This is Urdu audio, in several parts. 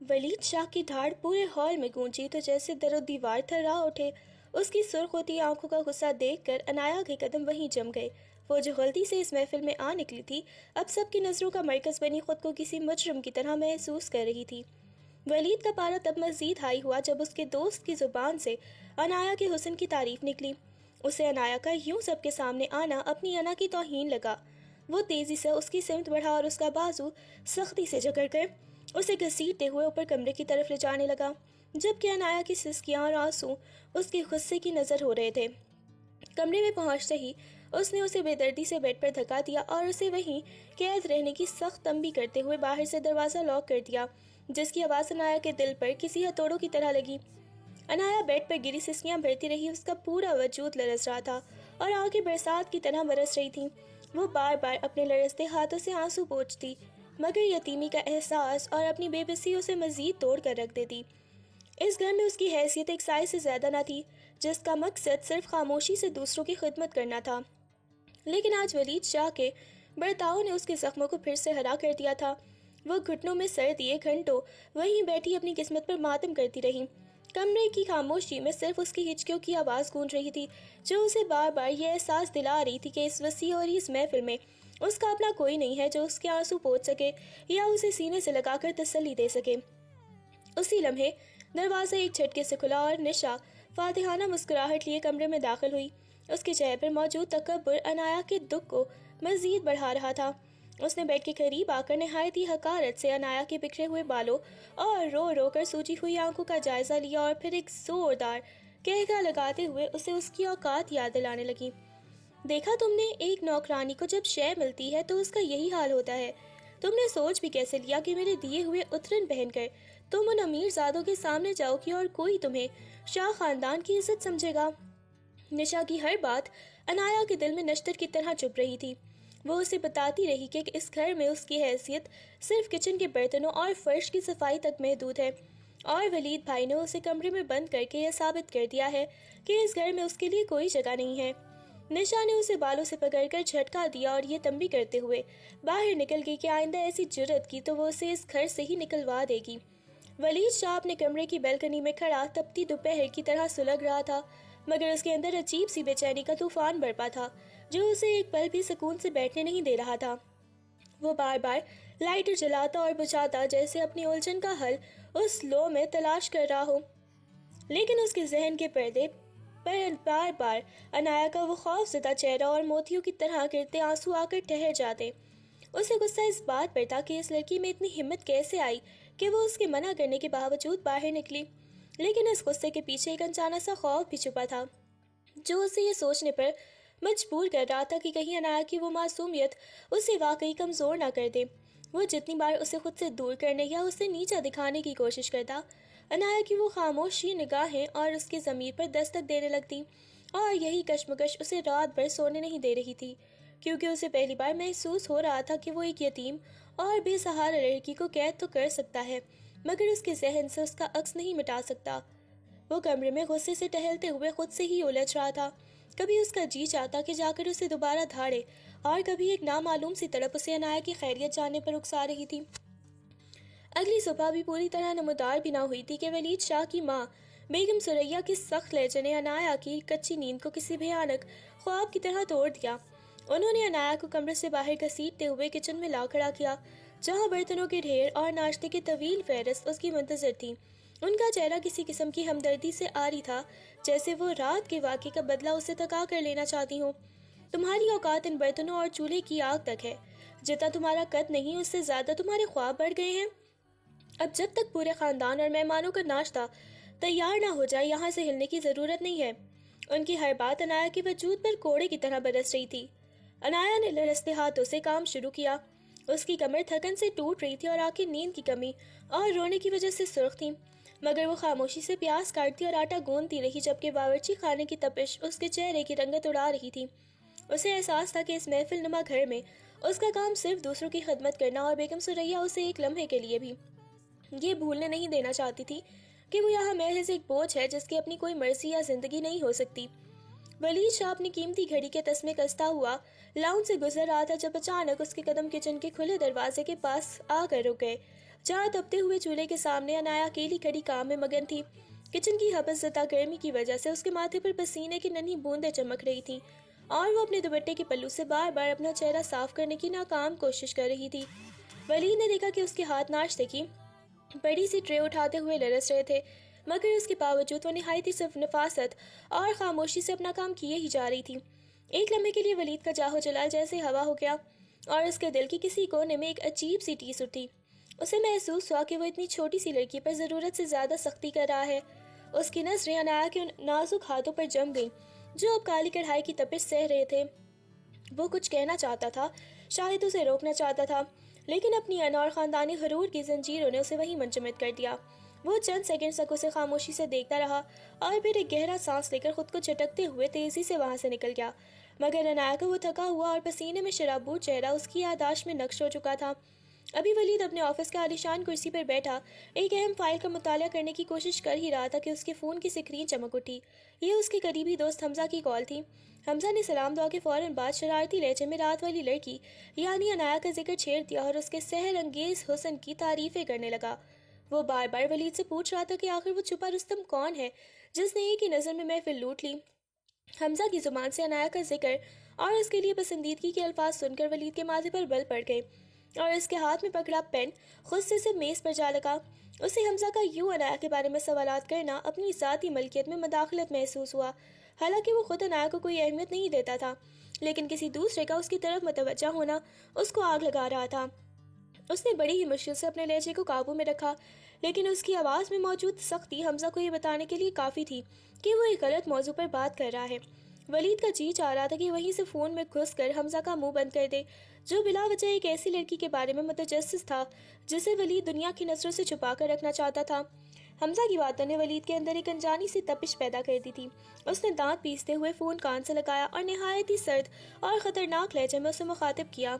ولید شاہ کی دھاڑ پورے ہال میں گونجی تو جیسے در و دیوار تھرا اٹھے۔ اس کی سرخ ہوتی آنکھوں کا غصہ دیکھ کر عنایا کے قدم وہیں جم گئے۔ وہ جو غلطی سے اس محفل میں آ نکلی تھی، اب سب کی نظروں کا مرکز بنی خود کو کسی مجرم کی طرح محسوس کر رہی تھی۔ ولید کا پارا تب مزید ہائی ہوا جب اس کے دوست کی زبان سے عنایا کے حسن کی تعریف نکلی۔ اسے عنایا کا یوں سب کے سامنے آنا اپنی انا کی توہین لگا۔ وہ تیزی سے اس کی سمت بڑھا اور اس کا بازو سختی سے جکڑ کر اسے گھسیٹتے ہوئے اوپر کمرے کی طرف لے جانے لگا، جبکہ عنایا کی سسکیاں اور آنسو اس کے غصے کی نظر ہو رہے تھے۔ کمرے میں پہنچتے ہی اس نے اسے بے دردی سے بیڈ پر دھکا دیا اور اسے وہیں قید رہنے کی سخت تنبیہ کرتے ہوئے باہر سے دروازہ لاک کر دیا، جس کی آواز عنایا کے دل پر کسی ہتھوڑوں کی طرح لگی۔ عنایا بیڈ پر گری سسکیاں بھرتی رہی، اس کا پورا وجود لرز رہا تھا اور آنکھیں برسات کی طرح برس رہی تھیں۔ وہ بار بار اپنے لرزتے ہاتھوں سے آنسو پوچھتی، مگر یتیمی کا احساس اور اپنی بے بسی اسے مزید توڑ کر رکھ دیتی۔ اس گھر میں اس کی حیثیت ایک سائے سے زیادہ نہ تھی، جس کا مقصد صرف خاموشی سے دوسروں کی خدمت کرنا تھا۔ لیکن آج ولید شاہ کے برتاؤ نے اس کے زخموں کو پھر سے ہرا کر دیا تھا۔ وہ گھٹنوں میں سر دیے گھنٹوں وہیں بیٹھی اپنی قسمت پر ماتم کرتی رہی۔ کمرے کی خاموشی میں صرف اس کی ہچکیوں کی آواز گونج رہی تھی، جو اسے بار بار یہ احساس دلا رہی تھی کہ اس وسیع اور اس محفل میں اس کا اپنا کوئی نہیں ہے جو اس کے آنسو پوچھ سکے یا اسے سینے سے لگا کر تسلی دے سکے۔ اسی لمحے دروازہ ایک جھٹکے سے کھلا اور نشا فاتحانہ مسکراہٹ لیے کمرے میں داخل ہوئی۔ اس کے چہرے پر موجود تکبر عنایا کے دکھ کو مزید بڑھا رہا تھا۔ اس نے بیڈ کے قریب آ کر نہایت ہی حقارت سے عنایا کے بکھرے ہوئے بالوں اور رو رو کر سوجی ہوئی آنکھوں کا جائزہ لیا اور پھر ایک زوردار قہقہ لگاتے ہوئے اسے اس کی اوقات یاد دلانے لگی۔ دیکھا تم نے، ایک نوکرانی کو جب شے ملتی ہے تو اس کا یہی حال ہوتا ہے۔ تم نے سوچ بھی کیسے لیا کہ میرے دیے ہوئے اترن پہن کر تم ان امیر زادوں کے سامنے جاؤ گی اور کوئی تمہیں شاہ خاندان کی عزت سمجھے گا؟ نشا کی ہر بات عنایا کے دل میں نشتر کی طرح چپ رہی تھی۔ وہ اسے بتاتی رہی کہ اس گھر میں اس کی حیثیت صرف کچن کے برتنوں اور فرش کی صفائی تک محدود ہے، اور ولید بھائی نے اسے کمرے میں بند کر کے یہ ثابت کر دیا ہے کہ اس گھر میں اس کے لیے کوئی جگہ نہیں ہے۔ نشا نے اسے بالوں سے پکڑ کر جھٹکا دیا اور یہ تنبیہ کرتے ہوئے باہر نکل گئی کہ آئندہ ایسی جرت کی تو وہ اسے اس گھر سے ہی نکلوا دے گی۔ ولید شاہ اپنے کمرے کی بیلکنی میں کھڑا تپتی دوپہر کی طرح سلگ رہا تھا، مگر اس کے اندر عجیب سی بے چینی کا طوفان برپا تھا جو اسے ایک پل بھی سکون سے بیٹھنے نہیں دے رہا تھا۔ وہ بار بار لائٹر جلاتا اور بجھاتا جیسے اپنی الجھن کا حل اس لو میں تلاش کر رہا ہو، لیکن اس کے ذہن کے پردے پر بار بار عنایا کا وہ خوف زدہ چہرہ اور موتیوں کی طرح گرتے آنسو آ کر ٹھہر جاتے۔ اسے غصہ اس بات پر تھا کہ اس لڑکی میں اتنی ہمت کیسے آئی کہ وہ اس کے منع کرنے کے باوجود باہر نکلی، لیکن اس غصے کے پیچھے ایک انجانا سا خوف بھی چھپا تھا جو اسے یہ سوچنے پر مجبور کر رہا تھا کہ کہیں عنایا کی وہ معصومیت اسے واقعی کمزور نہ کر دے۔ وہ جتنی بار اسے خود سے دور کرنے یا اسے نیچا دکھانے کی کوشش کرتا، عنایا کی وہ خاموشی نگاہیں اور اس کے ضمیر پر دستک دینے لگتی، اور یہی کشمکش اسے رات بھر سونے نہیں دے رہی تھی، کیونکہ اسے پہلی بار محسوس ہو رہا تھا کہ وہ ایک یتیم اور بے سہارا لڑکی کو قید تو کر سکتا ہے، مگر اس کے ذہن سے اس کا عکس نہیں مٹا سکتا۔ وہ کمرے میں غصے سے ٹہلتے ہوئے خود سے ہی الجھ رہا تھا۔ کبھی اس کا جی چاہتا کہ جا کر اسے دوبارہ دھاڑے، اور کبھی ایک نامعلوم سی تڑپ اسے عنایا کی خیریت جاننے پر اکسا رہی تھی۔ اگلی صبح بھی پوری طرح نمودار بھی نہ ہوئی تھی کہ ولید شاہ کی ماں بیگم سریا کی سخت لہجے نے عنایا کی کچی نیند کو کسی بھیانک خواب کی طرح توڑ دیا۔ انہوں نے عنایا کو کمرے سے باہر گھسیٹتے ہوئے کچن میں لا کھڑا کیا، جہاں برتنوں کے ڈھیر اور ناشتے کی طویل فہرست اس کی منتظر تھی۔ ان کا چہرہ کسی قسم کی ہمدردی سے عاری تھا، جیسے وہ رات کے واقعے کا بدلہ اسے تھکا کر لینا چاہتی ہوں۔ تمہاری اوقات ان برتنوں اور چولہے کی آگ تک ہے، جتنا تمہارا قد نہیں اس سے زیادہ تمہارے خواب بڑھ گئے ہیں۔ اب جب تک پورے خاندان اور مہمانوں کا ناشتہ تیار نہ ہو جائے یہاں سے ہلنے کی ضرورت نہیں ہے۔ ان کی ہر بات عنایا کے وجود پر کوڑے کی طرح برس رہی تھی۔ عنایا نے لرزتے ہاتھوں سے کام شروع کیا۔ اس کی کمر تھکن سے ٹوٹ رہی تھی اور آنکھیں نیند کی کمی اور رونے کی وجہ سے سرخ تھیں، مگر وہ خاموشی سے پیاز کاٹتی اور آٹا گوندتی رہی، جبکہ باورچی خانے کی تپش اس کے چہرے کی رنگت اڑا رہی تھی۔ اسے احساس تھا کہ اس محفل نما گھر میں اس کا کام صرف دوسروں کی خدمت کرنا، اور بیگم سریا اسے ایک لمحے کے لیے بھی یہ بھولنے نہیں دینا چاہتی تھی کہ وہ یہاں محض ایک بوجھ ہے جس کی اپنی کوئی مرضی یا زندگی نہیں ہو سکتی۔ ولید شاہ اپنی قیمتی گھڑی کے تسمے کستا ہوا لاؤنج سے گزر رہا تھا جب اچانک اس کے قدم کچن کے کھلے دروازے کے پاس آ کر رک گئے، جہاں تپتے ہوئے چولہے کے سامنے انایا اکیلی کھڑی کام میں مگن تھی۔ کچن کی حبس زدہ گرمی کی وجہ سے اس کے ماتھے پر پسینے کی ننھی بوندیں چمک رہی تھیں اور وہ اپنے دوپٹے کے پلو سے بار بار اپنا چہرہ صاف کرنے کی ناکام کوشش کر رہی تھی۔ ولید نے دیکھا کہ اس کے ہاتھ ناشتے کی بڑی سی ٹرے اٹھاتے ہوئے لرز رہے تھے، مگر اس کے باوجود وہ نہایت صرف نفاست اور خاموشی سے اپنا کام کیے ہی جا رہی تھی۔ ایک لمحے کے لیے ولید کا جاہو جلال جیسے ہوا ہو گیا اور اس کے دل کی کسی کونے میں ایک عجیب سی ٹیس اٹھی۔ اسے محسوس ہوا کہ وہ اتنی چھوٹی سی لڑکی پر ضرورت سے زیادہ سختی کر رہا ہے۔ اس کی نظریں انایا کے ان نازک ہاتھوں پر جم گئیں جو اب کالی کڑھائی کی تپش سہ رہے تھے۔ وہ کچھ کہنا چاہتا تھا، شاید اسے روکنا چاہتا تھا، لیکن اپنی انا اور خاندانی غرور کی زنجیروں نے اسے وہیں منجمد کر دیا۔ وہ چند سیکنڈ تک اسے خاموشی سے دیکھتا رہا اور پھر ایک گہرا سانس لے کر خود کو جھٹکتے ہوئے تیزی سے وہاں سے نکل گیا، مگر انایا کا وہ تھکا ہوا اور پسینے میں شرابور چہرہ اس کی یادداشت میں نقش ہو چکا تھا۔ ابھی ولید اپنے آفس کے عالیشان کرسی پر بیٹھا ایک اہم فائل کا مطالعہ کرنے کی کوشش کر ہی رہا تھا کہ اس کے فون کی سکرین چمک اٹھی۔ یہ اس کے قریبی دوست حمزہ کی کال تھی۔ حمزہ نے سلام دعا کے فوراً بعد شرارتی لہجے میں رات والی لڑکی یعنی انایا کا ذکر چھیڑ دیا اور اس کے سحر انگیز حسن کی تعریفیں کرنے لگا۔ وہ بار بار ولید سے پوچھ رہا تھا کہ آخر وہ چھپا رستم کون ہے جس نے ایک ہی نظر میں محفل لوٹ لی۔ حمزہ کی زبان سے انایا کا ذکر اور اس کے لیے پسندیدگی کے الفاظ سن کر ولید کے ماتھے پر بل پڑ گئے اور اس کے ہاتھ میں پکڑا پین غصے سے میز پر جا لگا۔ اسے حمزہ کا یوں انایا کے بارے میں سوالات کرنا اپنی ذاتی ملکیت میں مداخلت محسوس ہوا۔ حالانکہ وہ خود انایا کو کوئی اہمیت نہیں دیتا تھا، لیکن کسی دوسرے کا اس کی طرف متوجہ ہونا اس کو آگ لگا رہا تھا۔ اس نے بڑی ہی مشکل سے اپنے لہجے کو قابو میں رکھا، لیکن اس کی آواز میں موجود سختی حمزہ کو یہ بتانے کے لیے کافی تھی کہ وہ ایک غلط موضوع پر بات کر رہا ہے۔ ولید کا جی چاہ رہا تھا کہ وہیں سے فون میں گھس کر حمزہ کا منہ بند کر دے، جو بلا وجہ ایک ایسی لڑکی کے بارے میں متجسس تھا جسے ولید دنیا کی نظروں سے چھپا کر رکھنا چاہتا تھا۔ حمزہ کی باتوں نے ولید کے اندر ایک انجانی سی تپش پیدا کر دی تھی۔ اس نے دانت پیستے ہوئے فون کان سے لگایا اور نہایت ہی سرد اور خطرناک لہجے میں اسے مخاطب کیا۔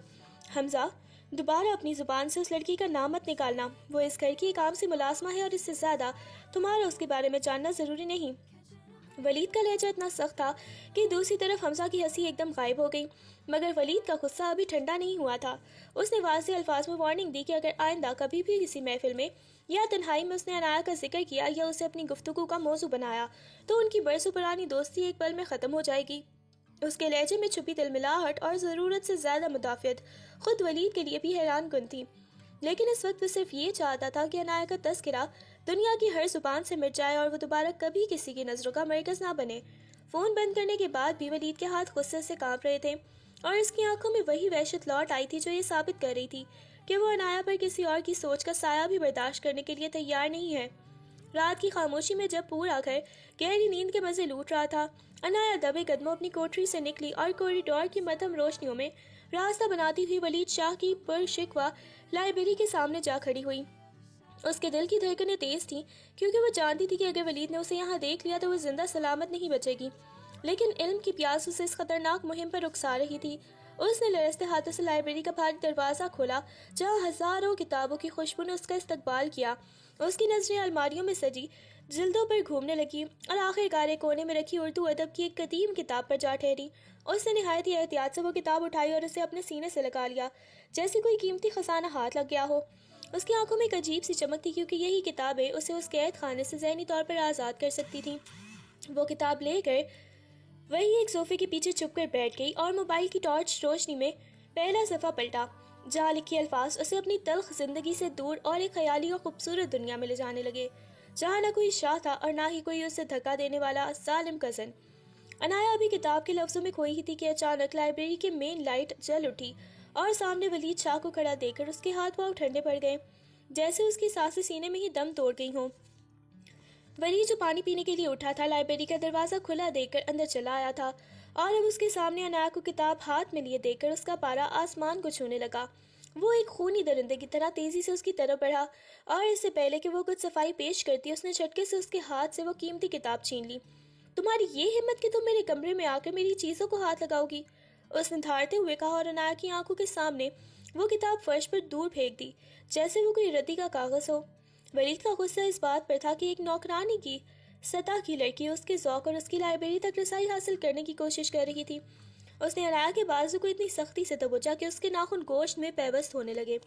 حمزہ، دوبارہ اپنی زبان سے اس لڑکی کا نام مت نکالنا۔ وہ اس گھر کی ایک عام سی ملازمہ ہے اور اس سے زیادہ تمہارا اس کے بارے میں جاننا ضروری نہیں۔ ولید کا لہجہ اتنا سخت تھا کہ دوسری طرف حمزہ کی ہنسی ایک دم غائب ہو گئی، مگر ولید کا غصہ ابھی ٹھنڈا نہیں ہوا تھا۔ اس نے واضح الفاظ میں وارننگ دی کہ اگر آئندہ کبھی بھی کسی محفل میں یا تنہائی میں اس نے انایا کا ذکر کیا یا اسے اپنی گفتگو کا موضوع بنایا تو ان کی برسوں پرانی دوستی ایک پل میں ختم ہو جائے گی۔ اس کے لہجے میں چھپی تلملاہٹ اور ضرورت سے زیادہ مدافعت خود ولید کے لیے بھی حیران کن تھی، لیکن اس وقت وہ صرف یہ چاہتا تھا کہ انایا کا تذکرہ دنیا کی ہر زبان سے مٹ جائے اور وہ دوبارہ کبھی کسی کی نظروں کا مرکز نہ بنے۔ فون بند کرنے کے بعد بھی ولید کے ہاتھ غصے سے کانپ رہے تھے اور اس کی آنکھوں میں وہی وحشت لوٹ آئی تھی جو یہ ثابت کر رہی تھی کہ وہ انایا پر کسی اور کی سوچ کا سایہ بھی برداشت کرنے کے لیے تیار نہیں ہے۔ رات کی خاموشی میں جب پورا گھر گہری نیند کے مزے لوٹ رہا تھا، انایا دبے قدموں اپنی کوٹری سے نکلی اور کوریڈور کی مدھم روشنیوں میں راستہ بناتی ہوئی ولید شاہ کی پرشکوہ لائبریری کے سامنے جا کھڑی ہوئی۔ اس کے دل کی دھڑکنیں تیز تھیں کیونکہ وہ جانتی تھی کہ اگر ولید نے اسے یہاں دیکھ لیا تو وہ زندہ سلامت نہیں بچے گی، لیکن علم کی پیاس اسے اس خطرناک مہم پر اکسا رہی تھی۔ اس نے لرزتے ہاتھوں سے لائبریری کا بھاری دروازہ کھولا جہاں ہزاروں کتابوں کی خوشبو نے اس کا استقبال کیا۔ اس کی نظریں الماریوں میں سجی جلدوں پر گھومنے لگی اور آخر کار ایک کونے میں رکھی اردو ادب کی ایک قدیم کتاب پر جا ٹھہری۔ اس نے نہایت ہی احتیاط سے وہ کتاب اٹھائی اور اسے اپنے سینے سے لگا لیا جیسے کوئی قیمتی خزانہ ہاتھ لگ گیا ہو۔ اس کی آنکھوں میں ایک عجیب سی چمک تھی کیونکہ یہی کتابیں اسے اس قید خانے سے ذہنی طور پر آزاد کر سکتی تھیں۔ وہ کتاب لے کر وہی ایک صوفے کے پیچھے چھپ کر بیٹھ گئی اور موبائل کی ٹارچ روشنی میں پہلا صفحہ پلٹا جہاں لکھے الفاظ اسے اپنی تلخ زندگی سے دور اور ایک خیالی اور خوبصورت دنیا میں لے جانے لگے جہاں نہ کوئی شاہ تھا اور نہ ہی کوئی اسے دھکا دینے والا ظالم کزن۔ انایا ابھی کتاب کے لفظوں میں کھوئی ہی تھی کہ اچانک لائبریری کے مین لائٹ جل اٹھی اور سامنے ولید شاہ کو کھڑا دیکھ کر اس کے ہاتھ پاؤں ٹھنڈے پڑ گئے جیسے اس کی سانسیں سینے میں ہی دم توڑ گئی ہوں۔ ولید جو پانی پینے کے لیے اٹھا تھا لائبریری کا دروازہ کھلا دیکھ کر اندر چلا آیا تھا اور اب اس کے سامنے انایا کو کتاب ہاتھ میں لیے دیکھ کر اس کا پارا آسمان کو چھونے لگا۔ وہ ایک خونی درندے کی طرح تیزی سے اس کی طرف بڑھا اور اس سے پہلے کہ وہ کچھ صفائی پیش کرتی اس نے جھٹکے سے اس کے ہاتھ سے وہ قیمتی کتاب چھین لی۔ تمہاری یہ ہمت کہ تم میرے کمرے میں آ کر میری چیزوں کو ہاتھ لگاؤ گی، اس نے دھاڑتے ہوئے کہا اور انایا کی آنکھوں کے سامنے وہ کتاب فرش پر دور پھینک دی جیسے وہ کوئی ردی کا کاغذ ہو۔ ولید کا غصہ اس بات پر تھا کہ ایک نوکرانی کی سطح کی لڑکی اس کے ذوق اور اس کی لائبریری تک رسائی حاصل کرنے کی کوشش کر رہی تھی۔ اس نے انایا کے بازو کو اتنی سختی سے دبوچا کہ اس کے ناخن گوشت میں پیوست ہونے لگے۔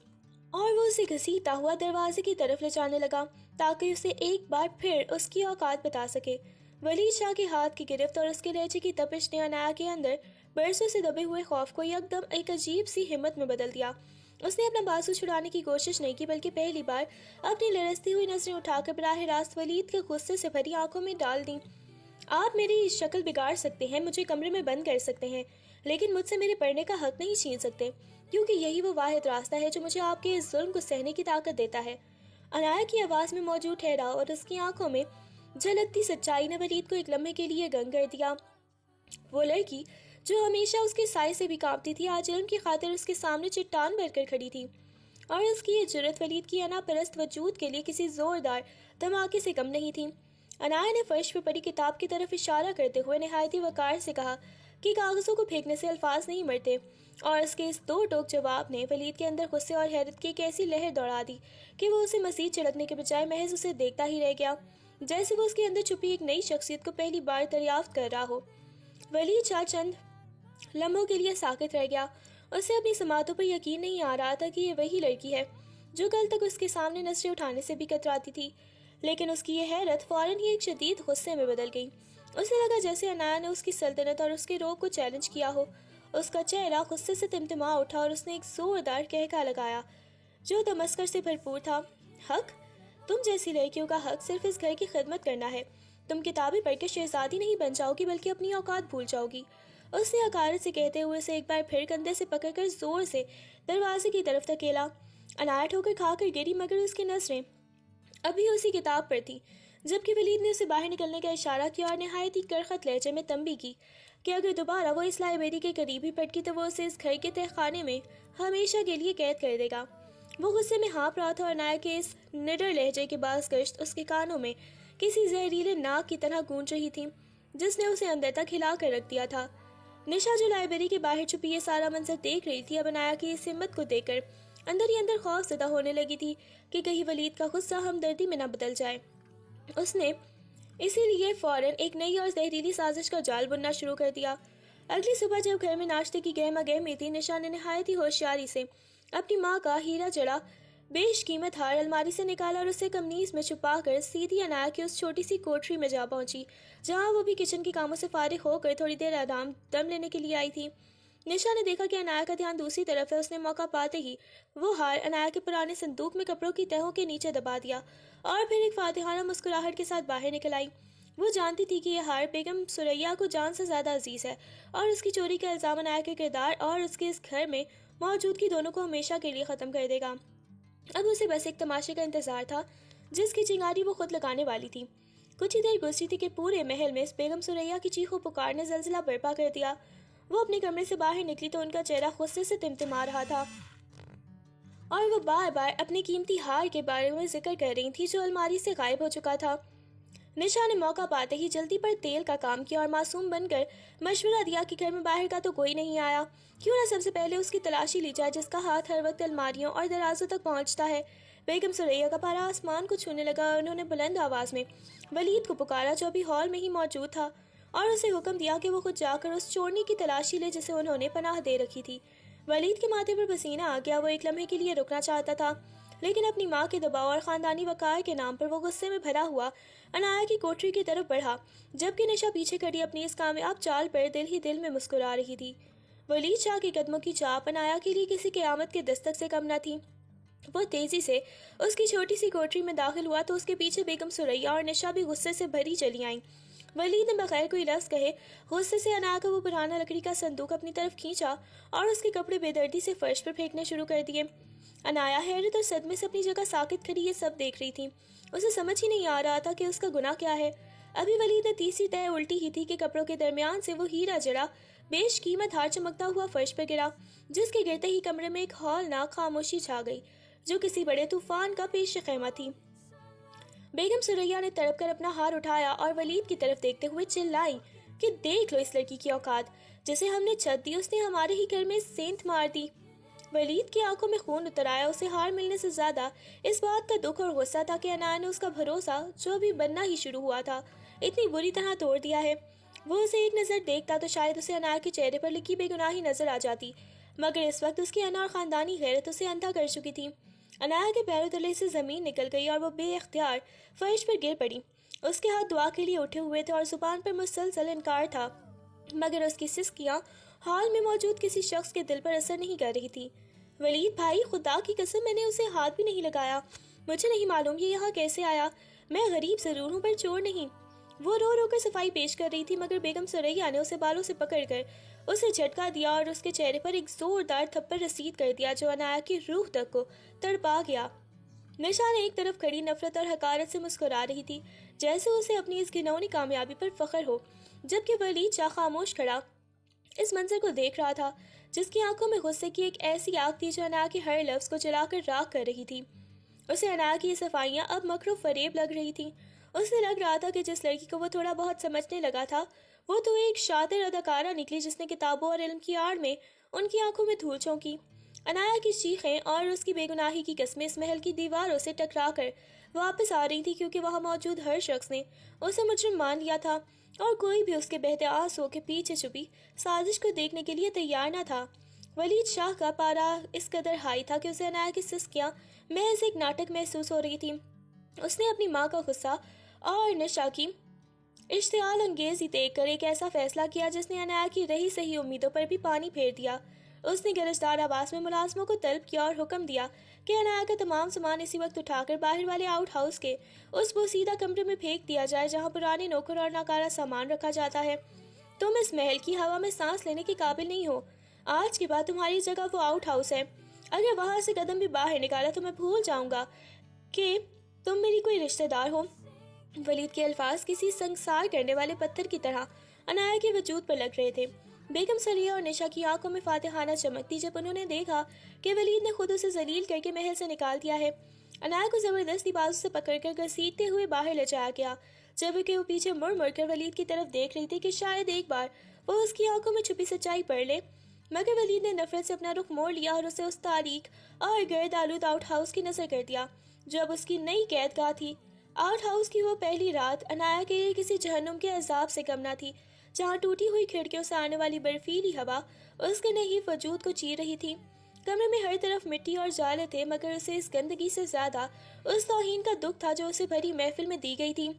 اور وہ اسے گھسیٹتا ہوا دروازے کی طرف لے جانے لگا تاکہ اسے ایک بار پھر اس کی اوقات بتا سکے۔ ولید شاہ کے ہاتھ کی گرفت اور اس کے لہجے کی تپش نے عنایا کے اندر برسوں سے دبے ہوئے خوف کو یکدم ایک عجیب سی ہمت میں بدل دیا۔ اس نے اپنا بازو چھڑانے کی کوشش نہیں کی بلکہ پہلی بار اپنی لرزتی ہوئی نظریں اٹھا کر براہ راست ولید کے غصے سے بھری آنکھوں میں ڈال دیں۔ آپ میری شکل بگاڑ سکتے ہیں، مجھے کمرے میں بند کر سکتے ہیں، لیکن مجھ سے میرے پڑھنے کا حق نہیں چھین سکتے، کیونکہ یہی وہ واحد راستہ ہے جو مجھے آپ کے اس ظلم کو سہنے کی طاقت دیتا ہے۔ عنایا کی آواز میں موجود ٹھہراؤ اور اس کی آنکھوں میں جھلکتی سچائی نے ولید کو ایک لمحے کے لیے گنگ کر دیا۔ وہ لڑکی جو ہمیشہ اس کے سائے سے بھی کانپتی تھی، آج علم کی خاطر اس کے سامنے چٹان بن کر کھڑی تھی، اور اس کی یہ جرأت ولید کی انا پرست وجود کے لیے کسی زوردار دھماکے سے کم نہیں تھی۔ عنایا نے فرش پہ پڑی کتاب کی طرف اشارہ کرتے ہوئے نہایتی وقار سے کہا کہ کاغذوں کو پھینکنے سے الفاظ نہیں مرتے، اور اس کے اس دو ٹوک جواب نے ولید کے اندر غصے اور حیرت کی ایک ایسی لہر دوڑا دی کہ وہ اسے مزید چڑکنے کے بجائے محض اسے دیکھتا ہی رہ گیا، جیسے وہ اس کے اندر چھپی ایک نئی شخصیت کو پہلی بار دریافت کر رہا ہو۔ ولید شاہ چند لمحوں کے لیے ساکت رہ گیا۔ اسے اپنی سماعتوں پر یقین نہیں آ رہا تھا کہ یہ وہی لڑکی ہے جو کل تک اس کے سامنے نظریں اٹھانے سے بھی کتراتی تھی، لیکن اس کی یہ حیرت فوراً ہی ایک شدید غصے میں بدل گئی۔ اسے لگا جیسے عنایا نے اس کی سلطنت اور اس کے روب کو چیلنج کیا ہو۔ اس کا چہرہ غصے سے تمتما اٹھا اور اس نے ایک زوردار کہکا لگایا جو تمسخر سے بھرپور تھا۔ حق؟ تم جیسی لڑکیوں کا حق صرف اس گھر کی خدمت کرنا ہے۔ تم کتابیں پڑھ کے شہزادی نہیں بن جاؤ گی بلکہ اپنی اوقات بھول جاؤ گی۔ اس نے حقارت سے کہتے ہوئے اسے ایک بار پھر کندھے سے پکڑ کر زور سے دروازے کی طرف دھکیلا۔ عنایا ٹھوکر کھا کر گری، مگر اس کی نظریں ابھی اسی کتاب پر تھی، جبکہ ولید نے اسے باہر نکلنے کا اشارہ کیا اور نہایت ہی کرخت لہجے میں تنبیہ کی کہ اگر دوبارہ وہ اس لائبریری کے قریب ہی پٹکی تو وہ اسے اس گھر کے تہہ خانے میں ہمیشہ کے لیے قید کر دے گا۔ وہ غصے میں ہانپ رہا تھا اور عنایا کے اس نڈر لہجے کی باز گشت اس کے کانوں میں کسی زہریلے ناک کی طرح گونج رہی تھی جس نے اسے اندر تک ہلا کر رکھ دیا تھا۔ نشا جو لائبریری کے باہر چھپی یہ سارا منظر دیکھ رہی تھی، اب عنایا کی اس ہمت کو دیکھ کر اندر ہی اندر خوف زدہ ہونے لگی تھی کہ کہیں ولید کا غصہ ہمدردی میں نہ بدل جائے۔ اس نے اسی لیے فوراً ایک نئی اور زہریلی سازش کا جال بننا شروع کر دیا۔ اگلی صبح جب گھر میں ناشتے کی گہما گہمی تھی، نشا نے نہایت ہی ہوشیاری سے اپنی ماں کا ہیرا جڑا بیش قیمت ہار الماری سے نکالا اور اسے کمنیز میں چھپا کر سیدھی عنایا کی اس چھوٹی سی کوٹری میں جا پہنچی جہاں وہ بھی کچن کے کاموں سے فارغ ہو کر تھوڑی دیر آرام دم لینے کے لیے آئی تھی۔ نشا نے دیکھا کہ عنایا کا دھیان دوسری طرف ہے۔ اس نے موقع پاتے ہی وہ ہار عنایا کے پرانے صندوق میں کپڑوں کی تہوں کے نیچے دبا دیا اور پھر ایک فاتحانہ مسکراہٹ کے ساتھ باہر نکل آئی۔ وہ جانتی تھی کہ یہ ہار بیگم ثریا کو جان سے زیادہ عزیز ہے اور اس کی چوری کا الزام عنایا کے کردار اور اس کے اس گھر میں موجودگی دونوں کو ہمیشہ کے لیے ختم کر دے گا۔ اب اسے بس ایک تماشے کا انتظار تھا جس کی چنگاری وہ خود لگانے والی تھی۔ کچھ ہی دیر گزری تھی کہ پورے محل میں اس بیگم ثریا کی چیخ و پکار نے زلزلہ برپا کر دیا۔ وہ اپنے کمرے سے باہر نکلی تو ان کا چہرہ غصے سے تمتما رہا تھا اور وہ بار بار اپنے قیمتی ہار کے بارے میں ذکر کر رہی تھی جو الماری سے غائب ہو چکا تھا۔ نشا نے موقع پاتے ہی جلدی پر تیل کا کام کیا اور معصوم بن کر مشورہ دیا کہ گھر میں باہر کا تو کوئی نہیں آیا، کیوں نہ سب سے پہلے اس کی تلاشی لی جائے جس کا ہاتھ ہر وقت الماریوں اور درازوں تک پہنچتا ہے۔ بیگم ثریا کا پارا آسمان کو چھونے لگا اور انہوں نے بلند آواز میں ولید کو پکارا جو ابھی ہال میں ہی موجود تھا اور اسے حکم دیا کہ وہ خود جا کر اس چورنی کی تلاشی لے جسے انہوں نے پناہ دے رکھی تھی۔ ولید کے ماتھے پر پسینہ آ گیا۔ وہ ایک لمحے کے لیے رکنا چاہتا تھا، لیکن اپنی ماں کے دباؤ اور خاندانی وقار کے نام پر وہ غصے میں بھرا ہوا عنایا کی کوٹری کی طرف بڑھا، جبکہ نشا پیچھے کھڑی اپنی اس کامیاب چال پر دل ہی دل میں مسکرا رہی تھی۔ ولید شاہ کے قدموں کی چاپ عنایا کے لیے کسی قیامت کے دستک سے کم نہ تھی۔ وہ تیزی سے اس کی چھوٹی سی کوٹری میں داخل ہوا تو اس کے پیچھے بیگم ثریا اور نشا بھی غصے سے بھری چلی آئیں۔ ولید نے بغیر کوئی لفظ کہے غصے سے عنایا کا وہ پرانا لکڑی کا صندوق اپنی طرف کھینچا اور اس کے کپڑے بے دردی سے فرش پر پھینکنے شروع کر دیے۔ عنایا حیرت اور صدمے سے اپنی جگہ ساکت کھڑی یہ سب دیکھ رہی تھی۔ اسے سمجھ ہی نہیں آ رہا تھا کہ اس کا گناہ کیا ہے۔ ابھی ولید نے تیسری تہہ الٹی ہی تھی کہ کپڑوں کے درمیان سے وہ ہیرا جڑا بیش قیمت ہار چمکتا ہوا فرش پر گرا، جس کے گرتے ہی کمرے میں ایک ہولناک خاموشی چھا گئی جو کسی بڑے طوفان کا پیش خیمہ تھی۔ بیگم ثریا نے تڑپ کر اپنا ہار اٹھایا اور ولید کی طرف دیکھتے ہوئے چلائی کہ دیکھ لو اس لڑکی کی اوقات، جسے ہم نے چھت دی اس نے ہمارے ہی گھر میں سینت مار دی۔ ولید کی آنکھوں میں خون اتر آیا۔ اسے ہار ملنے سے زیادہ اس بات کا دکھ اور غصہ تھا کہ عنایا نے اس کا بھروسہ جو ابھی بننا ہی شروع ہوا تھا اتنی بری طرح توڑ دیا ہے۔ وہ اسے ایک نظر دیکھتا تو شاید اسے عنایا کے چہرے پر لکھی بے گناہی نظر آ جاتی، مگر اس وقت اس کی انا اور خاندانی غیرت اسے اندھا کر چکی تھی۔ انایا کے پیروں تلے سے زمین نکل گئی اور وہ بے اختیار فرش پر گر پڑی۔ اس کے ہاتھ دعا کے لیے اٹھے ہوئے تھے اور زبان پر مسلسل انکار تھا، مگر اس کی سسکیاں ہال میں موجود کسی شخص کے دل پر اثر نہیں کر رہی تھی۔ ولید بھائی، خدا کی قسم میں نے اسے ہاتھ بھی نہیں لگایا، مجھے نہیں معلوم یہ یہاں کیسے آیا، میں غریب ضرور ہوں پر چور نہیں۔ وہ رو رو کر صفائی پیش کر رہی تھی، مگر بیگم سریا نے اسے بالوں سے پکڑ کر اسے جھٹکا دیا اور اس کے چہرے پر ایک زوردار تھپڑ رسید کر دیا جو انایا کی روح تک کو تڑپا گیا۔ نشا نے ایک طرف کھڑی نفرت اور حقارت سے مسکرا رہی تھی، جیسے اسے اپنی اس گھناؤنی کامیابی پر فخر ہو، جبکہ ولید شاہ خاموش کھڑا اس منظر کو دیکھ رہا تھا، جس کی آنکھوں میں غصے کی ایک ایسی آگ تھی جو انایا کے ہر لفظ کو جلا کر راکھ کر رہی تھی۔ اسے انایا کی یہ صفائیاں اب مکر و فریب لگ رہی تھیں۔ اسے لگ رہا تھا کہ جس لڑکی کو وہ تھوڑا بہت سمجھنے لگا تھا، وہ تو ایک شاطر اداکارہ نکلی جس نے کتابوں اور علم کی آڑ میں ان کی آنکھوں میں دھول جھونکی۔ انایا کی چیخیں اور اس کی بے گناہی کی قسمیں اس محل کی دیواروں سے ٹکرا کر واپس آ رہی تھی، کیونکہ وہاں موجود ہر شخص نے اسے مجرم مان لیا تھا اور کوئی بھی اس کے بہتے آنسوؤں کے پیچھے چھپی سازش کو دیکھنے کے لیے تیار نہ تھا۔ ولید شاہ کا پارا اس قدر ہائی تھا کہ اسے انایا کی سسکیاں محض ایک ناٹک محسوس ہو رہی تھی۔ اس نے اپنی ماں کا غصہ اور نشا کی اشتعال انگیزی دیکھ کر ایک ایسا فیصلہ کیا جس نے انایا کی رہی سہی امیدوں پر بھی پانی پھیر دیا۔ اس نے گرجدار آواز میں ملازموں کو طلب کیا اور حکم دیا کہ انایا کا تمام سامان اسی وقت اٹھا کر باہر والے آؤٹ ہاؤس کے اس بوسیدہ کمرے میں پھینک دیا جائے جہاں پرانے نوکر اور ناکارہ سامان رکھا جاتا ہے۔ تم اس محل کی ہوا میں سانس لینے کے قابل نہیں ہو۔ آج کے بعد تمہاری جگہ وہ آؤٹ ہاؤس ہے۔ اگر وہاں سے قدم بھی باہر نکالا تو میں بھول جاؤں گا کہ تم میری کوئی رشتہ دار ہو۔ ولید کے الفاظ کسی سنگسار کرنے والے پتھر کی طرح انایا کے وجود پر لگ رہے تھے۔ بیگم سریا اور نشا کی آنکھوں میں فاتحانہ چمک تھی جب انہوں نے دیکھا کہ ولید نے خود اسے ذلیل کر کے محل سے نکال دیا ہے۔ انایا کو زبردستی بازو سے پکڑ کر گھسیٹتے ہوئے باہر لے جایا گیا، جبکہ وہ پیچھے مڑ مڑ کر ولید کی طرف دیکھ رہی تھی کہ شاید ایک بار وہ اس کی آنکھوں میں چھپی سچائی پڑھ لے، مگر ولید نے نفرت سے اپنا رخ موڑ لیا اور اسے اس تاریک اور گرد آلود آؤٹ ہاؤس کی نظر کر دیا جو اب اس کی نئی قید گاہ تھی۔ آؤٹ ہاؤس کی وہ پہلی رات انایا کے لیے کسی جہنم کے عذاب سے کم نہ تھی، جہاں ٹوٹی ہوئی کھڑکیوں سے آنے والی برفیلی ہوا اس کے نحیف وجود کو چیر رہی تھی۔ کمرے میں ہر طرف مٹی اور جالے تھے، مگر اسے اس گندگی سے زیادہ اس توہین کا دکھ تھا جو اسے بھری محفل میں دی گئی تھی۔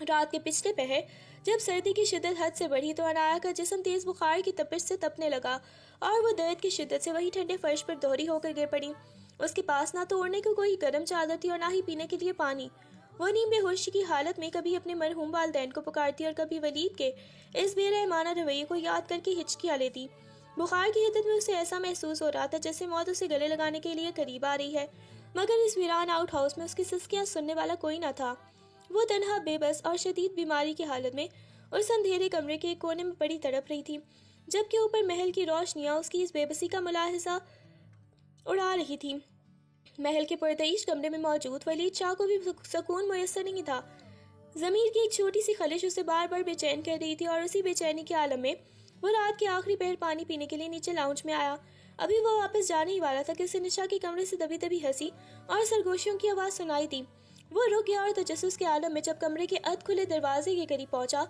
رات کے پچھلے پہر جب سردی کی شدت حد سے بڑھی تو انایا کا جسم تیز بخار کی تپش سے تپنے لگا اور وہ درد کی شدت سے وہی ٹھنڈے فرش پر دوہری ہو کر گر پڑی۔ اس کے پاس نہ تو اوڑھنے کو کوئی گرم چادر تھی اور نہ ہی پینے کے لیے پانی۔ وہ نیم بے ہوشی کی حالت میں کبھی اپنے مرحوم والدین کو پکارتی اور کبھی ولید کے اس بے رحمانہ رویے کو یاد کر کے ہچکیاں لیتی۔ بخار کی حدت میں اسے ایسا محسوس ہو رہا تھا جیسے موت اسے گلے لگانے کے لیے قریب آ رہی ہے، مگر اس ویران آؤٹ ہاؤس میں اس کی سسکیاں سننے والا کوئی نہ تھا۔ وہ تنہا، بے بس اور شدید بیماری کی حالت میں اس اندھیرے کمرے کے ایک کونے میں پڑی تڑپ رہی تھی، جبکہ اوپر محل کی روشنیاں اس کی اس بے بسی کا ملاحظہ اڑا رہی تھی۔ محل کے پرتعیش کمرے میں موجود ولید شاہ کو بھی سکون میسر نہیں تھا۔ ضمیر کی ایک چھوٹی سی خلش اسے بار بار بے چین کر رہی تھی اور اسی بے چینی کے عالم میں وہ رات کے آخری پہر پانی پینے کے لیے نیچے لاؤنج میں آیا۔ ابھی وہ واپس جانے ہی والا تھا کہ اسے نشا کے کمرے سے دبی دبی ہنسی اور سرگوشیوں کی آواز سنائی دی۔ وہ رک گیا اور تجسس کے عالم میں جب کمرے کے ادھ کھلے دروازے کے قریب پہنچا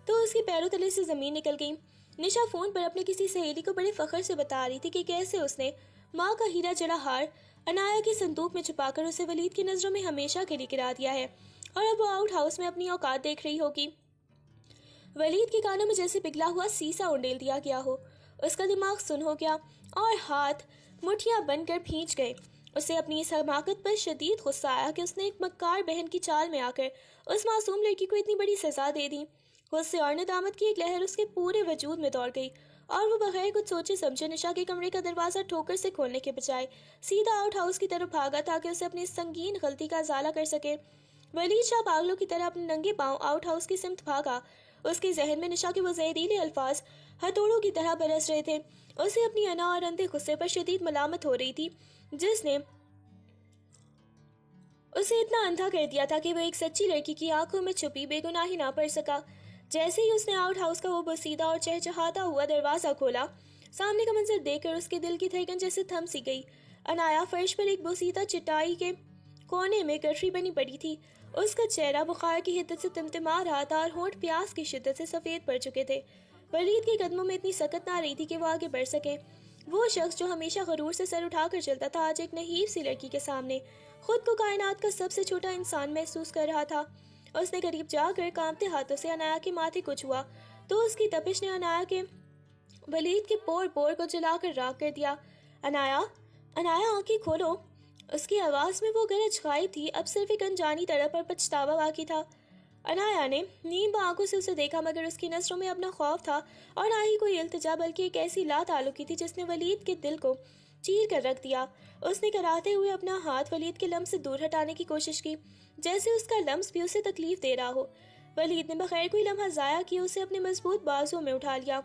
تو اس کے پیروں تلے سے زمین نکل گئی۔ نشا فون پر اپنی کسی سہیلی کو بڑے فخر سے بتا رہی تھی کہ کیسے اس نے ماں کا ہیرا جڑا ہار انایا کے صندوق میں چھپا کر اسے ولید کی نظروں میں ہمیشہ کے لیے گرا دیا ہے اور اب وہ آؤٹ ہاؤس میں اپنی اوقات دیکھ رہی ہوگی۔ ولید کے کانوں میں جیسے پگھلا ہوا سیسا انڈیل دیا گیا ہو۔ اس کا دماغ سن ہو گیا اور ہاتھ مٹھیاں بن کر بھینچ گئے۔ اسے اپنی اس حماقت پر شدید غصہ آیا کہ اس نے ایک مکار بہن کی چال میں آ کر اس معصوم لڑکی کو اتنی بڑی سزا دے دی۔ غصے اور ندامت کی ایک لہر اس کے پورے وجود میں دوڑ گئی اور وہ بغیر کچھ سوچے سمجھے نشا کے کمرے کا دروازہ ٹھوکر سے کھولنے کے بجائے سیدھا آؤٹ ہاؤس کی طرف بھاگا تاکہ اسے اپنی سنگین غلطی کا ازالہ کر سکے۔ ولید شاہ پاگلوں کی طرح اپنے ننگے پاؤں آؤٹ ہاؤس کی سمت بھاگا۔ اس کے ذہن میں نشا کے وہ زہریلے الفاظ ہتھوڑوں کی طرح برس رہے تھے۔ اسے اپنی انا اور اندھے غصے پر شدید ملامت ہو رہی تھی جس نے اسے اتنا اندھا کر دیا تھا کہ وہ ایک سچی لڑکی کی آنکھوں میں چھپی بے گناہی نہ پڑ سکا۔ جیسے ہی اس نے آؤٹ ہاؤس کا وہ بوسیدہ اور چہچہاتا ہوا دروازہ کھولا، سامنے کا منظر دیکھ کر اس کے دل کی دھڑکن جیسے تھم سی گئی۔ انایا فرش پر ایک بوسیدہ چٹائی کے کونے میں گٹھری بنی پڑی تھی۔ اس کا چہرہ بخار کی حدت سے تمتما رہا تھا اور ہونٹ پیاس کی شدت سے سفید پڑ چکے تھے۔ ولید کے قدموں میں اتنی سکت نہ رہی تھی کہ وہ آگے بڑھ سکے۔ وہ شخص جو ہمیشہ غرور سے سر اٹھا کر چلتا تھا آج ایک نحیف سی لڑکی کے سامنے خود کو کائنات کا سب سے چھوٹا انسان محسوس کر رہا تھا۔ اس نے قریب جا کر کانپتے ہاتھوں سے انایا کے ماتھے کو چھوا تو اس کی تپش نے انایا کے ولید کے پور پور کو جلا کر راکھ کر دیا۔ انایا، انایا آنکھیں کھولو۔ اس کی آواز میں وہ گرج غائب تھی، اب صرف ایک انجانی تڑپ اور پچھتاوا باقی تھا۔ انایا نے نیم آنکھوں سے اسے دیکھا مگر اس کی نظروں میں اپنا خوف تھا اور نہ ہی کوئی التجا، بلکہ ایک ایسی لا تعلقی تھی جس نے ولید کے دل کو چیر کر رکھ دیا۔ اس نے کراتے ہوئے اپنا ہاتھ ولید کے لمس سے دور ہٹانے کی کوشش کی، جیسے اس کا لمس بھی اسے تکلیف دے رہا ہو۔ ولید نے بغیر کوئی لمحہ ضائع کیے اسے اپنے مضبوط بازوؤں میں اٹھا لیا۔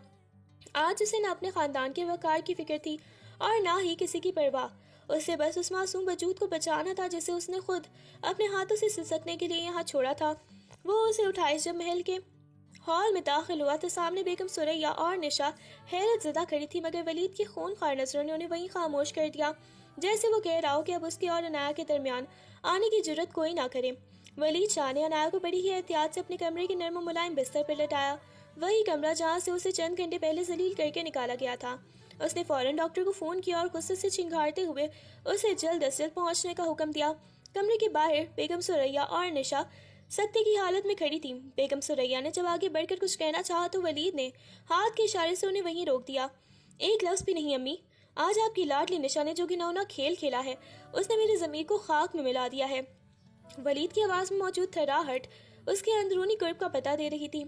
آج اسے نہ اپنے خاندان کے وقار کی فکر تھی اور نہ ہی کسی کی پرواہ۔ اسے بس اس معصوم وجود کو بچانا تھا جسے اس نے خود اپنے ہاتھوں سے سسکنے کے لیے یہاں چھوڑا تھا۔ وہ اسے اٹھائے جب محل کے ہال میں داخل ہوا تو سامنے بیگم سریا اور نشا حیرت زدہ کھڑی تھی، مگر ولید کی خونخوار نظروں نے انہیں وہیں خاموش کر دیا، جیسے وہ کہہ رہا ہو کہ اب اس کے اور انایا کے درمیان آنے کی جرت کوئی نہ کرے۔ ولید شاہ نے انایا کو بڑی ہی احتیاط سے اپنے کمرے کے نرم و ملائم بستر پر لٹایا، وہی کمرہ جہاں سے اسے چند گھنٹے پہلے ذلیل کر کے نکالا گیا تھا۔ اس نے فوراً ڈاکٹر کو فون کیا اور غصے سے چنگھاڑتے ہوئے اسے جلد از جلد پہنچنے کا حکم دیا۔ کمرے کے باہر بیگم سریا اور نشا سکتے کی حالت میں کھڑی تھی۔ بیگم سریا نے جب آگے بڑھ کر کچھ کہنا چاہا تو ولید نے ہاتھ کے اشارے سے انہیں وہیں روک دیا۔ ایک لفظ بھی نہیں امی، آج آپ کی لاڈلی نشا نے جو گھناؤنا کھیل کھیلا ہے اس نے میرے ضمیر کو خاک میں ملا دیا ہے۔ ولید کی آواز میں موجود تھراہٹ اس کے اندرونی کرب کا پتہ دے رہی تھی۔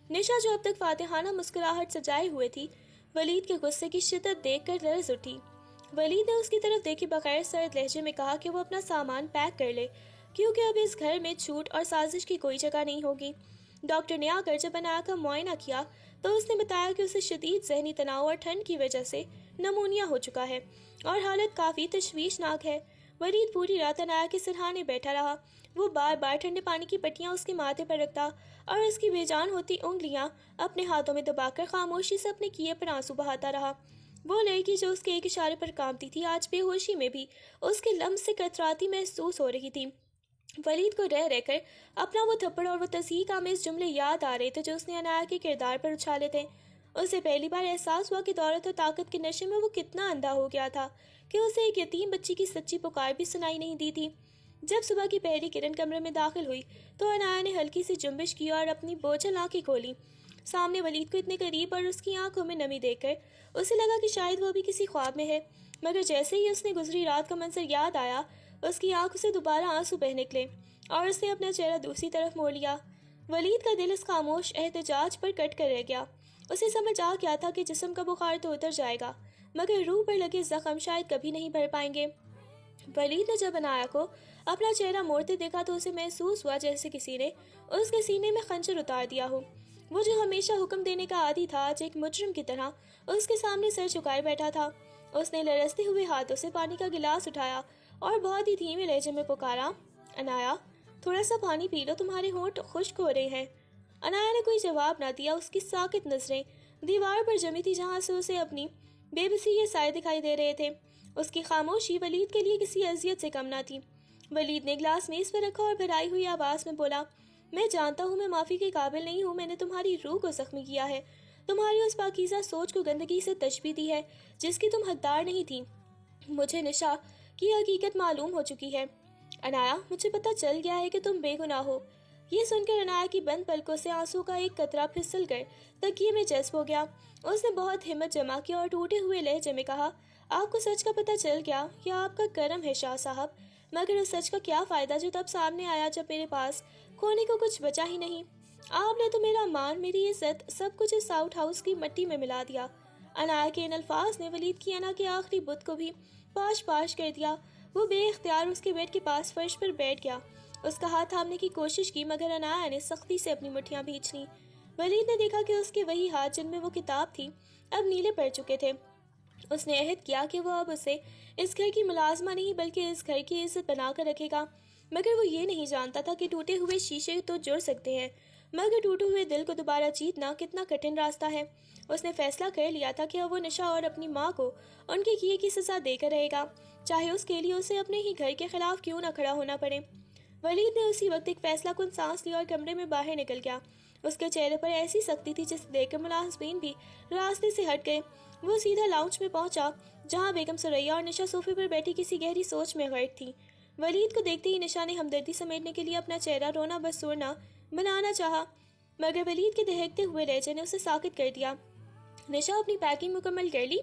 نشا جو اب تک فاتحانہ مسکراہٹ سجائے ہوئے تھی، ولید کے غصے کی شدت دیکھ کر لرز اٹھی۔ ولید نے اس کی طرف دیکھے بغیر سرد لہجے میں کہا کہ وہ اپنا سامان پیک کر لے، کیونکہ اب اس گھر میں چھوٹ اور سازش کی کوئی جگہ نہیں ہوگی۔ ڈاکٹر نے آ کر جب انایا کا معائنہ کیا تو اس نے بتایا کہ اسے شدید ذہنی تناؤ اور ٹھنڈ کی وجہ سے نمونیا ہو چکا ہے اور حالت کافی تشویشناک ہے۔ ولید پوری رات انایا کے سرہانے بیٹھا رہا۔ وہ بار بار ٹھنڈے پانی کی پٹیاں اس کے ماتھے پر رکھتا اور اس کی بے جان ہوتی انگلیاں اپنے ہاتھوں میں دبا کر خاموشی سے اپنے کیے پر آنسو بہاتا رہا۔ وہ لڑکی جو اس کے ایک اشارے پر کانپتی تھی آج بے ہوشی میں بھی اس کے لمس سے کتراتی محسوس ہو رہی تھی۔ ولید کو رہ کر اپنا وہ تھپڑ اور وہ تضحیک آمیز جملے یاد آ رہے تھے جو اس نے انایا کے کردار پر اچھالے تھے۔ اسے پہلی بار احساس ہوا کہ دولت اور طاقت کے نشے میں وہ کتنا اندھا ہو گیا تھا کہ اسے ایک یتیم بچی کی سچی پکار بھی سنائی نہیں دی تھی۔ جب صبح کی پہلی کرن کمرے میں داخل ہوئی تو انایا نے ہلکی سی جنبش کی اور اپنی بوجھل آنکھیں کھولی۔ سامنے ولید کو اتنے قریب اور اس کی آنکھوں میں نمی دیکھ کر اسے لگا کہ شاید وہ بھی کسی خواب میں ہے، مگر جیسے ہی اس نے گزری رات کا منظر یاد آیا اس کی آنکھوں سے دوبارہ آنسو بہہ نکلے اور اس نے اپنا چہرہ دوسری طرف موڑ لیا۔ ولید کا دل اس خاموش احتجاج پر کٹ کر رہ گیا۔ اسے سمجھ آ گیا تھا کہ جسم کا بخار تو اتر جائے گا مگر روح پر لگے زخم شاید کبھی نہیں بھر پائیں گے۔ ولید نے جب انایا کو اپنا چہرہ موڑتے دیکھا تو اسے محسوس ہوا جیسے کسی نے اس کے سینے میں خنجر اتار دیا ہو۔ وہ جو ہمیشہ حکم دینے کا عادی تھا آج ایک مجرم کی طرح اس کے سامنے سر جھکائے بیٹھا تھا۔ اس نے لرزتے ہوئے ہاتھوں سے پانی کا گلاس اٹھایا اور بہت ہی دھیمے لہجے میں پکارا، انایا تھوڑا سا پانی پی لو، تمہارے ہونٹ خشک ہو رہے ہیں۔ انایا نے کوئی جواب نہ دیا۔ اس کی ساکت نظریں دیوار پر جمی تھی جہاں سے اسے اپنی بے بسی کے سائے دکھائی دے رہے تھے۔ اس کی خاموشی ولید کے لیے کسی اذیت سے کم نہ تھی۔ ولید نے گلاس میز پر رکھا اور بھرائی ہوئی آواز میں بولا، میں جانتا ہوں میں معافی کے قابل نہیں ہوں، میں نے تمہاری روح کو زخمی کیا ہے، تمہاری اس پاکیزہ سوچ کو گندگی سے تشبیہ دی ہے جس کی تم حقدار نہیں تھی۔ مجھے نشا کی حقیقت معلوم ہو چکی ہے۔ انایا مجھے پتہ چل گیا ہے کہ تم بے گناہ ہو۔ یہ سن کر انایا کی بند پلکوں سے آنسو کا ایک قطرہ پھسل کر تکیے میں جذب ہو گیا۔ اس نے بہت ہمت جما کی اور ٹوٹے ہوئے لہجے میں کہا، آپ کو سچ کا پتہ چل گیا، یا آپ کا کرم ہے شاہ صاحب، مگر اس سچ کا کیا فائدہ جو تب سامنے آیا جب میرے پاس کھونے کو کچھ بچا ہی نہیں۔ آپ نے تو میرا مان، میری عزت، سب کچھ اس آؤٹ ہاؤس کی مٹی میں ملا دیا۔ انایا کے ان الفاظ نے ولید کی انا کے آخری بت کو بھی پاش پاش کر دیا۔ وہ بے اختیار اس کے بیڈ کے پاس فرش پر بیٹھ گیا۔ اس کا ہاتھ تھامنے کی کوشش کی مگر انایا نے سختی سے اپنی مٹھیاں بھینچ لیں۔ ولید نے دیکھا کہ اس کے وہی ہاتھ جن میں وہ کتاب تھی اب نیلے پڑ چکے تھے۔ اس نے عہد کیا کہ وہ اب اسے اس گھر کی ملازمہ نہیں بلکہ اس گھر کی عزت بنا کر رکھے گا، مگر وہ یہ نہیں جانتا تھا کہ ٹوٹے ہوئے شیشے تو جڑ سکتے ہیں مگر ٹوٹے ہوئے دل کو دوبارہ جیتنا کتنا کٹھن راستہ ہے۔ اس نے فیصلہ کر لیا تھا کہ اب وہ نشا اور اپنی ماں کو ان کے کیے کی سزا دے کر رہے گا، چاہے اس کے لیے اسے اپنے ہی گھر کے خلاف کیوں نہ کھڑا ہونا پڑے۔ ولید نے اسی وقت ایک فیصلہ کن سانس لی اور کمرے میں باہر نکل گیا۔ اس کے چہرے پر ایسی سختی تھی جسے دیکھ کر ملازمین بھی راستے سے ہٹ گئے۔ وہ سیدھا لاؤنج میں پہنچا جہاں بیگم ثریا اور نشا صوفے پر بیٹھی کسی گہری سوچ میں غرق تھی۔ ولید کو دیکھتے ہی نشا نے ہمدردی سمیٹنے کے لیے اپنا چہرہ رونا بسورنا بنانا چاہا، مگر ولید کے دہکتے ہوئے لہجے نے اسے ساکت کر دیا۔ نشا اپنی پیکنگ مکمل کر لی؟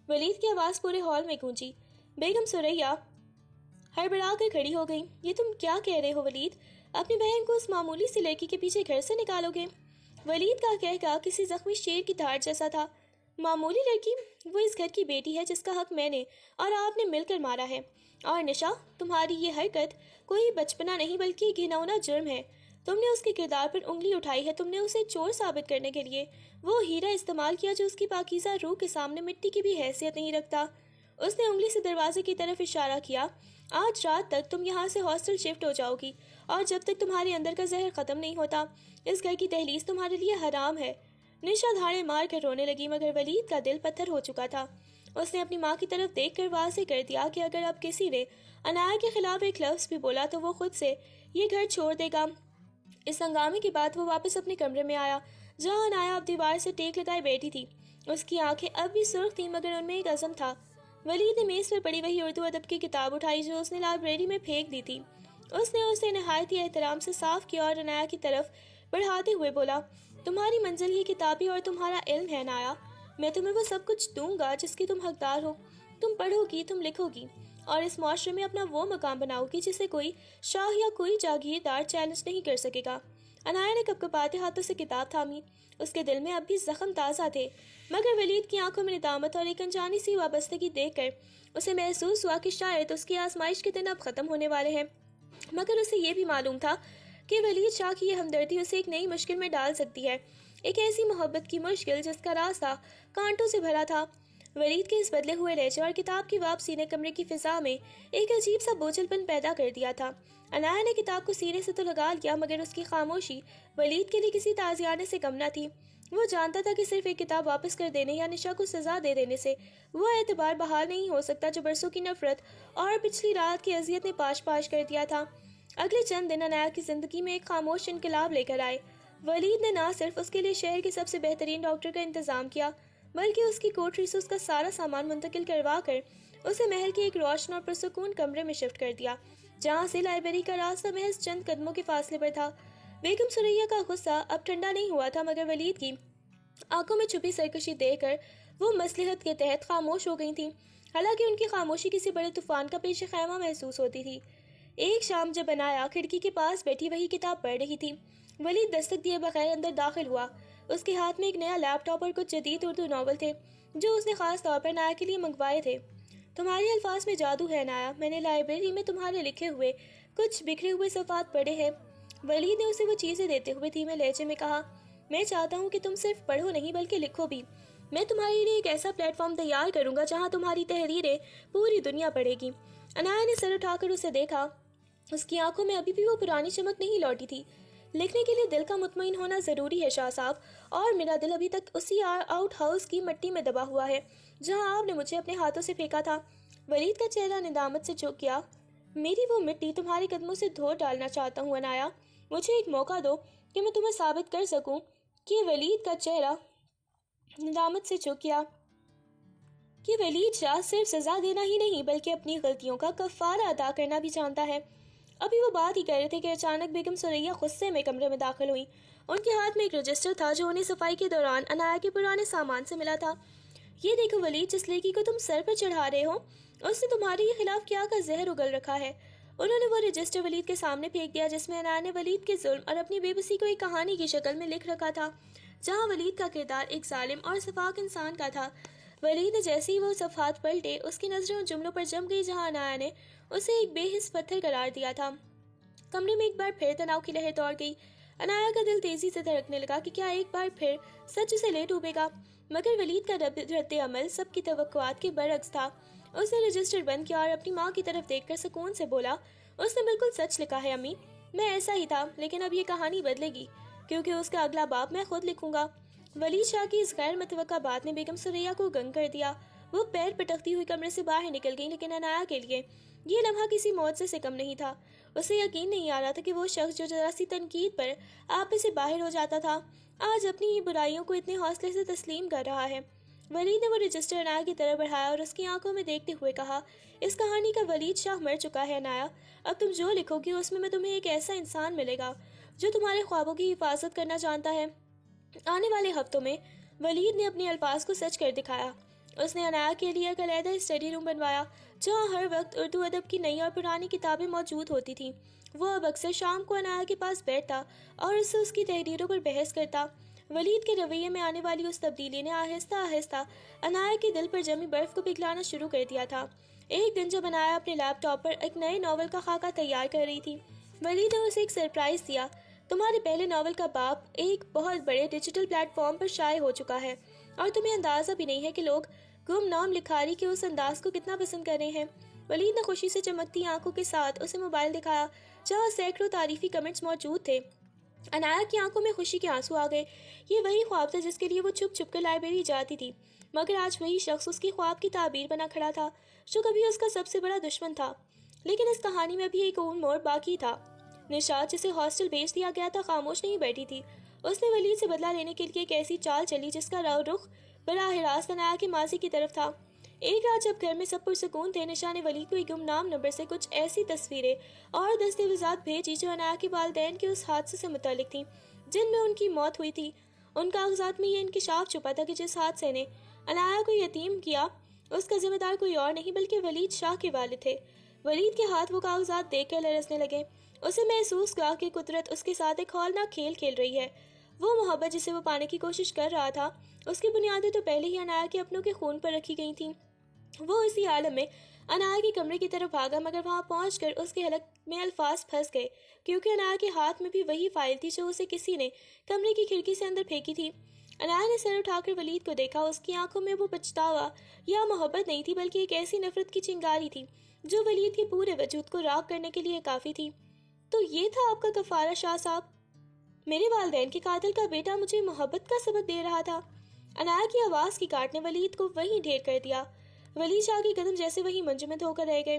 ولید کی آواز پورے ہال میں گونجی۔ بیگم ثریا ہڑبڑا کر کھڑی ہو گئی۔ یہ تم کیا کہہ رہے ہو ولید؟ اپنی بہن کو اس معمولی سی لڑکی کے پیچھے گھر سے نکالو گے؟ ولید کا کہا کسی زخمی شیر کی دھاڑ جیسا تھا۔ معمولی لڑکی؟ وہ اس گھر کی بیٹی ہے جس کا حق میں نے اور آپ نے مل کر مارا ہے۔ اور نشا، تمہاری یہ حرکت کوئی بچپنا نہیں بلکہ گھناؤنا جرم ہے۔ تم نے اس کے کردار پر انگلی اٹھائی ہے، تم نے اسے چور ثابت کرنے کے لیے وہ ہیرا استعمال کیا جو اس کی پاکیزہ روح کے سامنے مٹی کی بھی حیثیت نہیں رکھتا۔ اس نے انگلی سے دروازے کی طرف اشارہ کیا۔ آج رات تک تم یہاں سے ہاسٹل شفٹ ہو جاؤ گی، اور جب تک تمہارے اندر کا زہر ختم نہیں ہوتا اس گھر کی دہلیز تمہارے لیے حرام ہے۔ نشا دھاڑے مار کر رونے لگی، مگر ولید کا دل پتھر ہو چکا تھا۔ اس نے اپنی ماں کی طرف دیکھ کر واضح کر دیا کہ اگر اب کسی نے عنایا کے خلاف ایک لفظ بھی بولا تو وہ خود سے یہ گھر چھوڑ دے گا۔ اس ہنگامے کے بعد وہ واپس اپنے کمرے میں آیا جہاں عنایا اب دیوار سے ٹیک لگائے بیٹھی تھی۔ اس کی آنکھیں اب بھی سرخ تھیں مگر ان میں ایک عزم تھا۔ ولید نے میز پر پڑی وہی اردو ادب کی کتاب اٹھائی جو اس نے لائبریری میں پھینک دی تھی۔ اس نے اسے نہایت ہی احترام سے صاف کیا اور عنایا کی طرف بڑھاتے ہوئے بولا، تمہاری منزل یہ کتابیں اور تمہارا علم ہے عنایا۔ میں تمہیں وہ سب کچھ دوں گا جس کی تم حقدار ہو۔ تم پڑھو گی، تم لکھو گی اور اس معاشرے میں اپنا وہ مقام بناؤ گی جسے کوئی شاہ یا کوئی جاگیردار چیلنج نہیں کر سکے گا۔ عنایا نے کپکپاتے ہاتھوں سے کتاب تھامی۔ اس کے دل میں اب بھی زخم تازہ تھے، مگر ولید کی آنکھوں میں ندامت اور ایک انجانی سی وابستگی دیکھ کر اسے محسوس ہوا کہ شاید اس کی آزمائش کے دن اب ختم ہونے والے ہیں۔ مگر اسے یہ بھی معلوم تھا کہ ولید شاہ کی یہ ہمدردی اسے ایک نئی مشکل میں ڈال سکتی ہے، ایک ایسی محبت کی مشکل جس کا راستہ کانٹوں سے بھرا تھا۔ ولید کے اس بدلے ہوئے لہجے اور کتاب کی واپسی نے کمرے کی فضا میں ایک عجیب سا بوجھل پن پیدا کر دیا تھا۔ عنایا نے کتاب کو سینے سے تو لگا لیا، مگر اس کی خاموشی ولید کے لیے کسی تازیانے سے کم نہ تھی۔ وہ جانتا تھا کہ صرف ایک کتاب واپس کر دینے یا نشا کو سزا دے دینے سے وہ اعتبار بحال نہیں ہو سکتا جو برسوں کی نفرت اور پچھلی رات کی اذیت نے پاش پاش کر دیا تھا۔ اگلے چند دن عنایا کی زندگی میں ایک خاموش انقلاب لے کر آئے۔ ولید نے نہ صرف اس کے لیے شہر کے سب سے بہترین ڈاکٹر کا انتظام کیا، بلکہ اس کی کوٹری سے اس کا سارا سامان منتقل کروا کر اسے محل کے ایک روشن اور پرسکون کمرے میں شفٹ کر دیا، جہاں سے لائبریری کا راستہ محض چند قدموں کے فاصلے پر تھا۔ بیگم ثریا کا غصہ اب ٹھنڈا نہیں ہوا تھا، مگر ولید کی آنکھوں میں چھپی سرکشی دیکھ کر وہ مصلحت کے تحت خاموش ہو گئی تھیں، حالانکہ ان کی خاموشی کسی بڑے طوفان کا پیش خیمہ محسوس ہوتی تھی۔ ایک شام جب عنایا کھڑکی کے پاس بیٹھی وہی کتاب پڑھ رہی تھی، ولید دستک دیے بغیر اندر داخل ہوا۔ اس کے ہاتھ میں ایک نیا لیپ ٹاپ اور کچھ جدید اردو ناول تھے جو اس نے خاص طور پر عنایا کے لیے منگوائے تھے۔ تمہارے الفاظ میں جادو ہے عنایا، میں نے لائبریری میں تمہارے لکھے ہوئے کچھ بکھرے ہوئے صفحات پڑھے ہیں۔ ولید نے اسے وہ چیزیں دیتے ہوئے دھیمے لہجے میں کہا، میں چاہتا ہوں کہ تم صرف پڑھو نہیں بلکہ لکھو بھی۔ میں تمہارے لیے ایک ایسا پلیٹ فارم تیار کروں گا جہاں تمہاری تحریریں پوری دنیا پڑھے گی۔ عنایا نے سر اٹھا کر اسے دیکھا۔ اس کی آنکھوں میں ابھی بھی وہ پرانی چمک نہیں لوٹی تھی۔ لکھنے کے لیے دل کا مطمئن ہونا ضروری ہے شاہ صاحب، اور میرا دل ابھی تک اسی آؤٹ ہاؤس کی مٹی میں دبا ہوا ہے جہاں آپ نے مجھے اپنے ہاتھوں سے پھینکا تھا۔ ولید کا چہرہ ندامت سے جھک گیا۔ میری وہ مٹی تمہارے قدموں سے دھو ڈالنا چاہتا ہوں عنایا، مجھے ایک موقع دو کہ میں تمہیں ثابت کر سکوں کہ ولید کا چہرہ ندامت سے جھک گیا کہ ولید شاہ صرف سزا دینا ہی نہیں بلکہ اپنی غلطیوں کا کفارہ ادا کرنا بھی جانتا ہے۔ ابھی وہ بات ہی کر رہے تھے کہ اچانک بیگم ثریا غصے میں کمرے میں داخل ہوئی۔ ان کے ہاتھ میں ایک رجسٹر تھا جو انہیں صفائی کے دوران عنایا کے پرانے سامان سے ملا تھا۔ یہ دیکھو ولید، جس لڑکی کو تم سر پر چڑھا رہے ہو اس نے تمہارے خلاف کیا کا زہر اگل رکھا ہے۔ انہوں نے وہ رجسٹر ولید کے سامنے پھینک دیا جس میں عنایا نے ولید کے ظلم اور اپنی بے بسی کو ایک کہانی کی شکل میں لکھ رکھا تھا، جہاں ولید کا کردار ایک ظالم اور شفاق انسان کا تھا۔ ولید نے جیسے ہی وہ صفحات پلٹے اس کی نظریں ان جملوں پر جم گئی جہاں عنایا نے اسے ایک بے حس پتھر قرار دیا تھا۔ کمرے میں ایک بار پھر تناؤ کی لہر دوڑ گئی۔ عنایا کا دل تیزی سے دھڑکنے لگا کہ کیا ایک بار پھر سچ اسے لے ڈوبے گا، مگر ولید کا رد عمل سب کی توقعات کے برعکس تھا۔ اس نے رجسٹر بند کیا اور اپنی ماں کی طرف دیکھ کر سکون سے بولا، اس نے بالکل سچ لکھا ہے امی، میں ایسا ہی تھا، لیکن اب یہ کہانی بدلے گی کیونکہ اس کا اگلا باب میں خود لکھوں گا۔ ولید شاہ کی اس غیر متوقع بات نے بیگم ثریا کو گنگ کر دیا۔ وہ پیر پٹکتی ہوئی کمرے سے باہر نکل گئی، لیکن عنایا کے لیے یہ لمحہ کسی معجزے سے کم نہیں تھا۔ اسے یقین نہیں آ رہا تھا کہ وہ شخص جو ذرا سی تنقید پر آپے سے باہر ہو جاتا تھا، آج اپنی ہی برائیوں کو اتنے حوصلے سے تسلیم کر رہا ہے۔ ولید نے وہ رجسٹر عنایا کی طرف بڑھایا اور اس کی آنکھوں میں دیکھتے ہوئے کہا، اس کہانی کا ولید شاہ مر چکا ہے عنایا، اب تم جو لکھو گی اس میں تمہیں ایک ایسا انسان ملے گا جو تمہارے خوابوں کی حفاظت کرنا جانتا ہے۔ آنے والے ہفتوں میں ولید نے اپنے الفاظ کو سچ کر دکھایا۔ اس نے عنایا کے لیے ایک علیحدہ اسٹڈی روم بنوایا جہاں ہر وقت اردو ادب کی نئی اور پرانی کتابیں موجود ہوتی تھیں۔ وہ اب اکثر شام کو عنایا کے پاس بیٹھتا اور اس سے اس کی تحریروں پر بحث کرتا۔ ولید کے رویے میں آنے والی اس تبدیلی نے آہستہ آہستہ عنایا کے دل پر جمی برف کو پگھلانا شروع کر دیا تھا۔ ایک دن جب عنایا اپنے لیپ ٹاپ پر ایک نئے ناول کا خاکہ تیار کر رہی تھی، ولید نے اسے ایک سرپرائز دیا۔ تمہارے پہلے ناول کا باب ایک بہت بڑے ڈیجیٹل پلیٹ فارم پر شائع ہو چکا ہے اور تمہیں اندازہ بھی نہیں ہے کہ لوگ گمنام لکھاری کے اس انداز کو کتنا پسند کر رہے ہیں۔ ولید نے خوشی سے چمکتی آنکھوں کے ساتھ اسے موبائل دکھایا جہاں سینکڑوں تعریفی کمنٹس موجود تھے۔ عنایا کی آنکھوں میں خوشی کے آنسو آ گئے۔ یہ وہی خواب تھا جس کے لیے وہ چھپ چھپ کر لائبریری جاتی تھی، مگر آج وہی شخص اس کی خواب کی تعبیر بنا کھڑا تھا جو کبھی اس کا سب سے بڑا دشمن تھا۔ لیکن اس کہانی میں بھی ایک اور موڑ باقی تھا۔ نشاط جسے ہاسٹل بھیج دیا گیا تھا خاموش نہیں بیٹھی تھی۔ اس نے ولید سے بدلہ لینے کے لیے ایک ایسی چال چلی جس کا رخ براہ راست عنایا کے ماضی کی طرف تھا۔ ایک رات جب گھر میں سب پرسکون تھے، نشا نے ولید کو ایک گمنام نمبر سے کچھ ایسی تصویریں اور دستاویزات بھیجی جو عنایا کے والدین کے اس حادثے سے متعلق تھیں جن میں ان کی موت ہوئی تھی۔ ان کاغذات میں یہ انکشاف چھپا تھا کہ جس حادثے نے عنایا کو یتیم کیا اس کا ذمہ دار کوئی اور نہیں بلکہ ولید شاہ کے والد تھے۔ ولید کے ہاتھ وہ کاغذات دیکھ کر لرزنے لگے۔ اسے محسوس ہوا کہ قدرت اس کے ساتھ ایک ہولناک کھیل کھیل رہی ہے۔ وہ محبت جسے وہ پانے کی کوشش کر رہا تھا، اس کی بنیادیں تو پہلے ہی عنایا کے اپنوں کے خون پر رکھی گئی تھیں۔ وہ اسی عالم میں عنایا کے کمرے کی طرف بھاگا، مگر وہاں پہنچ کر اس کے حلق میں الفاظ پھنس گئے، کیونکہ عنایا کے ہاتھ میں بھی وہی فائل تھی جو اسے کسی نے کمرے کی کھڑکی سے اندر پھینکی تھی۔ عنایا نے سر اٹھا کر ولید کو دیکھا۔ اس کی آنکھوں میں وہ پچھتاوا یا محبت نہیں تھی بلکہ ایک ایسی نفرت کی چنگاری تھی جو ولید کے پورے وجود کو راغ کرنے کے لیے کافی تھی۔ تو یہ تھا آپ کا کفارہ شاہ صاحب؟ میرے والدین کے قاتل کا بیٹا مجھے محبت کا سبق دے رہا تھا۔ عنایا کی آواز کی کاٹ نے ولید کو وہیں ڈھیر کر دیا۔ ولید شاہ کے قدم جیسے وہیں منجمد ہو کر رہ گئے۔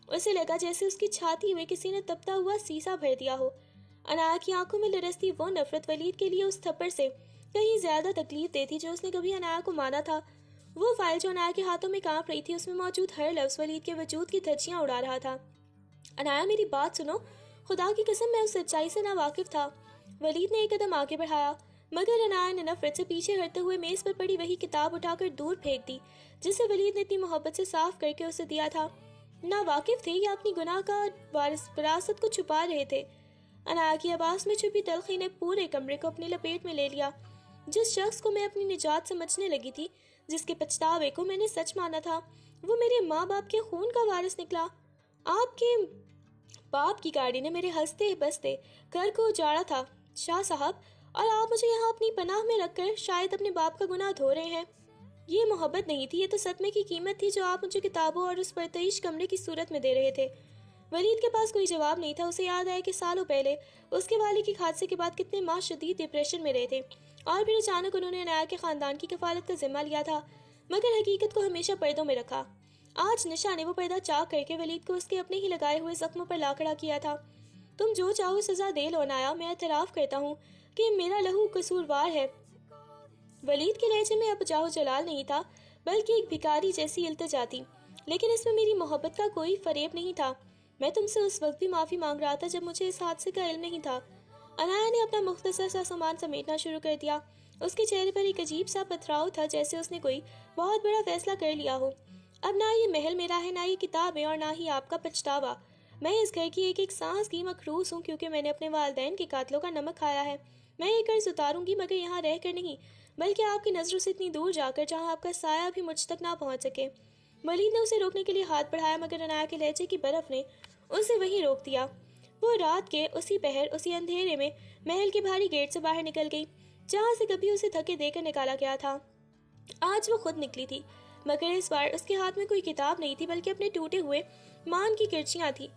اسے لگا جیسے اس کی چھاتی میں کسی نے تپتا ہوا سیسا بھر دیا ہو۔ عنایا کی آنکھوں میں لرزتی وہ نفرت ولید کے لیے اس تھپڑ سے کہیں زیادہ تکلیف دے تھی جو اس نے کبھی عنایا کو مانا تھا۔ وہ فائل جو عنایا کے ہاتھوں میں کانپ رہی تھی، اس میں موجود ہر لفظ ولید کے وجود کی دھجیاں اڑا رہا تھا۔ عنایا میری بات سنو، خدا کی قسم میں اس سچائی سے ناواقف تھا۔ ولید نے ایک قدم آگے بڑھایا، مگر عنایا نے نفرت سے پیچھے ہٹتے ہوئے میز پر پڑی وہی کتاب اٹھا کر دور پھینک دی جسے ولید نے اتنی محبت سے صاف کر کے اسے دیا تھا۔ ناواقف تھے یا اپنی گناہ کا وراثت کو چھپا رہے تھے؟ عنایا کی آواز میں چھپی تلخی نے پورے کمرے کو اپنی لپیٹ میں لے لیا۔ جس شخص کو میں اپنی نجات سمجھنے لگی تھی، جس کے پچھتاوے کو میں نے سچ مانا تھا، وہ میرے ماں باپ کے خون کا وارث نکلا۔ آپ کے باپ کی گاڑی نے میرے ہنستے بستے گھر کو اجاڑا تھا شاہ صاحب، اور آپ مجھے یہاں اپنی پناہ میں رکھ کر شاید اپنے باپ کا گناہ دھو رہے ہیں۔ یہ محبت نہیں تھی، یہ تو صدمے کی قیمت تھی جو آپ مجھے کتابوں اور اس پرتعیش کمرے کی صورت میں دے رہے تھے۔ ولید کے پاس کوئی جواب نہیں تھا۔ اسے یاد آیا کہ سالوں پہلے اس کے والد کے حادثے کے بعد کتنے ماہ شدید ڈپریشن میں رہے تھے، اور پھر اچانک انہوں نے عنایا کے خاندان کی کفالت کا ذمہ لیا تھا، مگر حقیقت کو ہمیشہ پردوں میں رکھا۔ آج نشا نے وہ پردہ چاک کر کے ولید کو اس کے اپنے ہی لگائے ہوئے زخموں پر لا کھڑا کیا تھا۔ تم جو چاہو سزا دے لو عنایا، میں اعتراف کرتا ہوں کہ میرا لہو قصوروار ہے۔ ولید کے لہجے میں اب جاہو جلال نہیں تھا بلکہ ایک بھکاری جیسی التجا تھی، لیکن اس میں میری محبت کا کوئی فریب نہیں تھا۔ میں تم سے اس وقت بھی معافی مانگ رہا تھا جب مجھے اس حادثے کا علم نہیں تھا۔ عنایا نے اپنا مختصر سا سامان سمیٹنا شروع کر دیا۔ اس کے چہرے پر ایک عجیب سا پتھراؤ تھا، جیسے اس نے کوئی بہت بڑا فیصلہ کر لیا ہو۔ اب نہ یہ محل میرا ہے، نہ یہ کتابیں، اور نہ ہی آپ کا پچھتاوا۔ میں اس گھر کی ایک ایک سانس کی مخروص ہوں کیونکہ میں نے اپنے والدین کے قاتلوں کا نمک کھایا ہے۔ میں یہ قرض اتاروں گی، مگر یہاں رہ کر نہیں، بلکہ آپ کی نظروں سے اتنی دور جا کر جہاں آپ کا سایہ بھی مجھ تک نہ پہنچ سکے۔ ولید نے اسے روکنے کے لیے ہاتھ بڑھایا، مگر عنایا کے لہجے کی برف نے اسے وہیں روک دیا۔ وہ رات کے اسی پہر اسی اندھیرے میں محل کے بھاری گیٹ سے باہر نکل گئی جہاں سے کبھی اسے دھکے دے کر نکالا گیا تھا۔ آج وہ خود نکلی تھی، مگر اس بار اس کے ہاتھ میں کوئی کتاب نہیں تھی بلکہ اپنے ٹوٹے ہوئے مان کی کرچیاں تھیں۔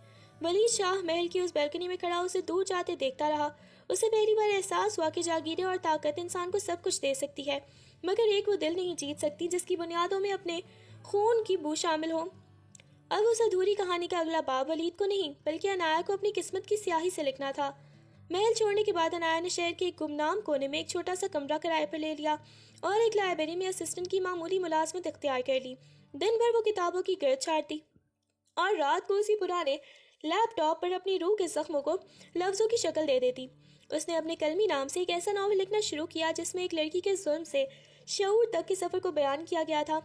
ولید شاہ محل کی اس بیلکنی میں کھڑا اسے دور جاتے دیکھتا رہا۔ اسے پہلی بار احساس ہوا کہ جاگیریں اور طاقت انسان کو سب کچھ دے سکتی ہے، مگر ایک وہ دل نہیں جیت سکتی جس کی بنیادوں میں اپنے خون کی بو شامل ہو۔ اب اس ادھوری کہانی کا اگلا باب ولید کو نہیں بلکہ عنایا کو اپنی قسمت کی سیاہی سے لکھنا تھا۔ محل چھوڑنے کے بعد عنایا نے شہر کے ایک گمنام کونے میں ایک چھوٹا سا کمرہ کرائے پر لے لیا اور ایک لائبریری میں اسسٹنٹ کی معمولی ملازمت اختیار کر لی۔ دن بھر وہ کتابوں کی گرد چھاڑتی اور رات کو اسی پرانے لیپ ٹاپ پر اپنی روح کے زخموں کو لفظوں کی شکل دے دیتی۔ اس نے اپنے قلمی نام سے ایک ایسا ناول لکھنا شروع کیا جس میں ایک لڑکی کے ظلم سے شعور تک کے سفر کو بیان کیا گیا تھا۔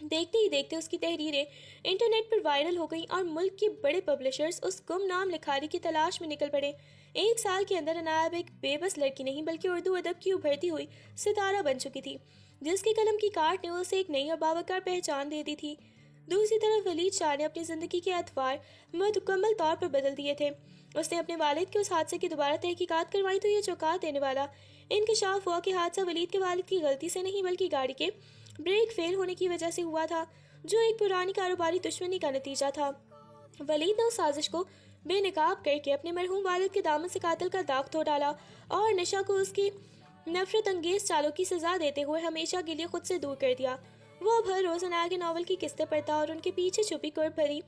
دیکھتے ہی دیکھتے اس کی تحریریں انٹرنیٹ پر وائرل ہو گئیں اور ملک کے بڑے پبلشرز اس گمنام لکھاری کی تلاش میں نکل پڑے۔ ایک سال کے اندر عنایا اب ایک بے بس لڑکی نہیں بلکہ اردو ادب کی ابھرتی ہوئی ستارہ بن چکی تھی، جس کے قلم کی کاٹ نے اسے ایک نئی اور باوقار پہچان دے دی تھی۔ دوسری طرف ولید شاہ نے اپنی زندگی کے ادوار مکمل طور پر بدل دیے تھے۔ اس نے اپنے والد کے اس حادثے کی دوبارہ تحقیقات کروائی تو یہ چوکا دینے والا انکشاف ہوا کہ حادثہ ولید کے والد کی غلطی سے نہیں بلکہ گاڑی کے بریک فیل ہونے کی وجہ سے ہوا تھا، جو ایک پرانی کاروباری دشمنی کا نتیجہ تھا۔ ولید نے اس سازش کو بے نقاب کر کے اپنے مرحوم والد کے دامن سے قاتل کا داغ دھو ڈالا اور نشا کو اس کی نفرت انگیز چالوں کی سزا دیتے ہوئے ہمیشہ کے لیے خود سے دور کر دیا۔ وہ اب ہر روز عنایا کے ناول کی قسطیں پڑھتا اور ان کے پیچھے چھپی قرب بھری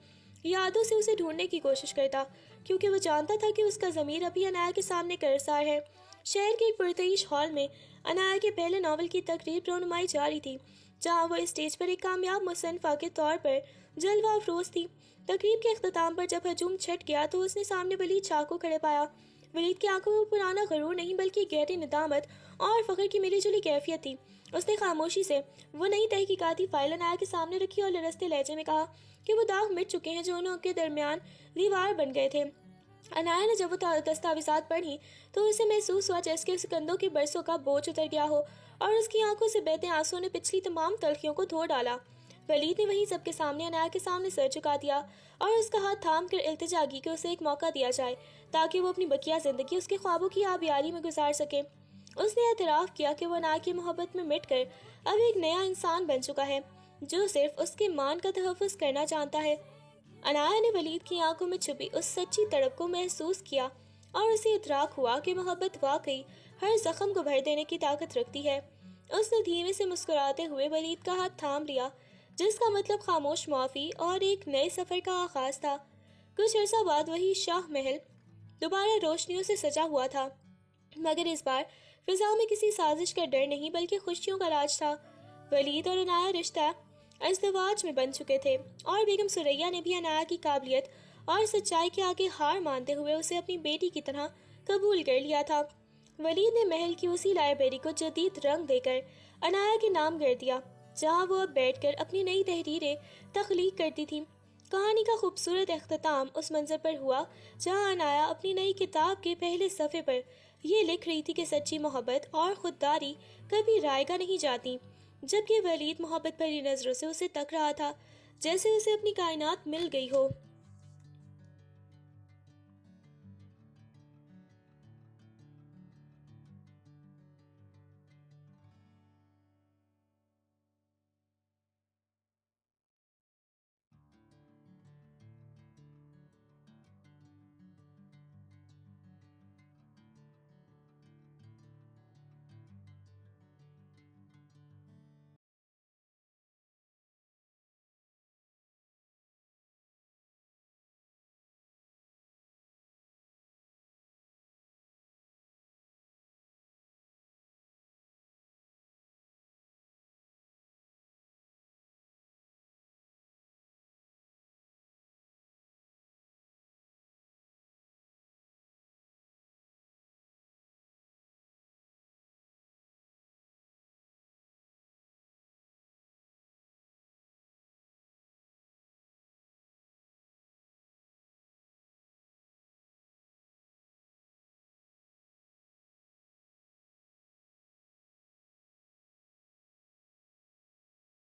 یادوں سے اسے ڈھونڈنے کی کوشش کرتا، کیونکہ وہ جانتا تھا کہ اس کا ضمیر ابھی عنایا کے سامنے قرصار ہے۔ شہر کے ایک پرتعیش ہال میں عنایا کے پہلے ناول کی تقریب رونمائی جاری تھی، جہاں وہ اسٹیج پر ایک کامیاب مصنفہ کے طور پر جلوہ افروز تھی۔ تقریب کے اختتام پر جب ہجوم چھٹ گیا تو اس نے سامنے ولید شاہ کو کھڑے پایا۔ ولید کی آنکھوں میں پرانا غرور نہیں بلکہ گہری ندامت اور فخر کی ملی جلی کیفیت تھی۔ اس نے خاموشی سے وہ نئی تحقیقاتی فائل عنایا کے سامنے رکھی اور لرزتے لہجے میں کہا کہ وہ داغ مٹ چکے ہیں جو انہوں کے درمیان دیوار بن گئے تھے۔ عنایا نے جب وہ دستاویزات پڑھی تو اسے محسوس ہوا جیسے کہ اس کندھوں کے برسوں کا بوجھ اتر گیا ہو اور اس کی آنکھوں سے بہتے آنسوں نے پچھلی تمام تلخیوں کو دھو ڈالا۔ ولید نے وہیں سب کے سامنے عنایا کے سامنے سر جھکا دیا اور اس کا ہاتھ تھام کر التجا کی کہ اسے ایک موقع دیا جائے تاکہ وہ اپنی بقیہ زندگی اس کے خوابوں کی آبیاری میں گزار سکے۔ اس نے اعتراف کیا کہ وہ عنایا کی محبت میں مٹ کر اب ایک نیا انسان بن چکا ہے جو صرف اس کے مان کا تحفظ کرنا جانتا ہے۔ عنایا نے ولید کی آنکھوں میں چھپی اس سچی تڑپ کو محسوس کیا اور اسے ادراک ہوا کہ محبت واقعی ہر زخم کو بھر دینے کی طاقت رکھتی ہے۔ اس نے دھیمے سے مسکراتے ہوئے ولید کا ہاتھ تھام لیا، جس کا مطلب خاموش معافی اور ایک نئے سفر کا آغاز تھا۔ کچھ عرصہ بعد وہی شاہ محل دوبارہ روشنیوں سے سجا ہوا تھا، مگر اس بار فضا میں کسی سازش کا ڈر نہیں بلکہ خوشیوں کا راج تھا۔ ولید اور عنایا رشتہ ازدواج میں بن چکے تھے اور بیگم سریا نے بھی عنایا کی قابلیت اور سچائی کے آگے ہار مانتے ہوئے اسے اپنی بیٹی کی طرح قبول کر لیا تھا۔ ولید نے محل کی اسی لائبریری کو جدید رنگ دے کر عنایا کے نام کر دیا، جہاں وہ اب بیٹھ کر اپنی نئی تحریریں تخلیق کرتی تھی۔ کہانی کا خوبصورت اختتام اس منظر پر ہوا جہاں عنایا اپنی نئی کتاب کے پہلے صفحے پر یہ لکھ رہی تھی کہ سچی محبت اور خودداری کبھی رائیگاں نہیں جاتی، جبکہ ولید محبت بھری نظروں سے اسے تک رہا تھا جیسے اسے اپنی کائنات مل گئی ہو۔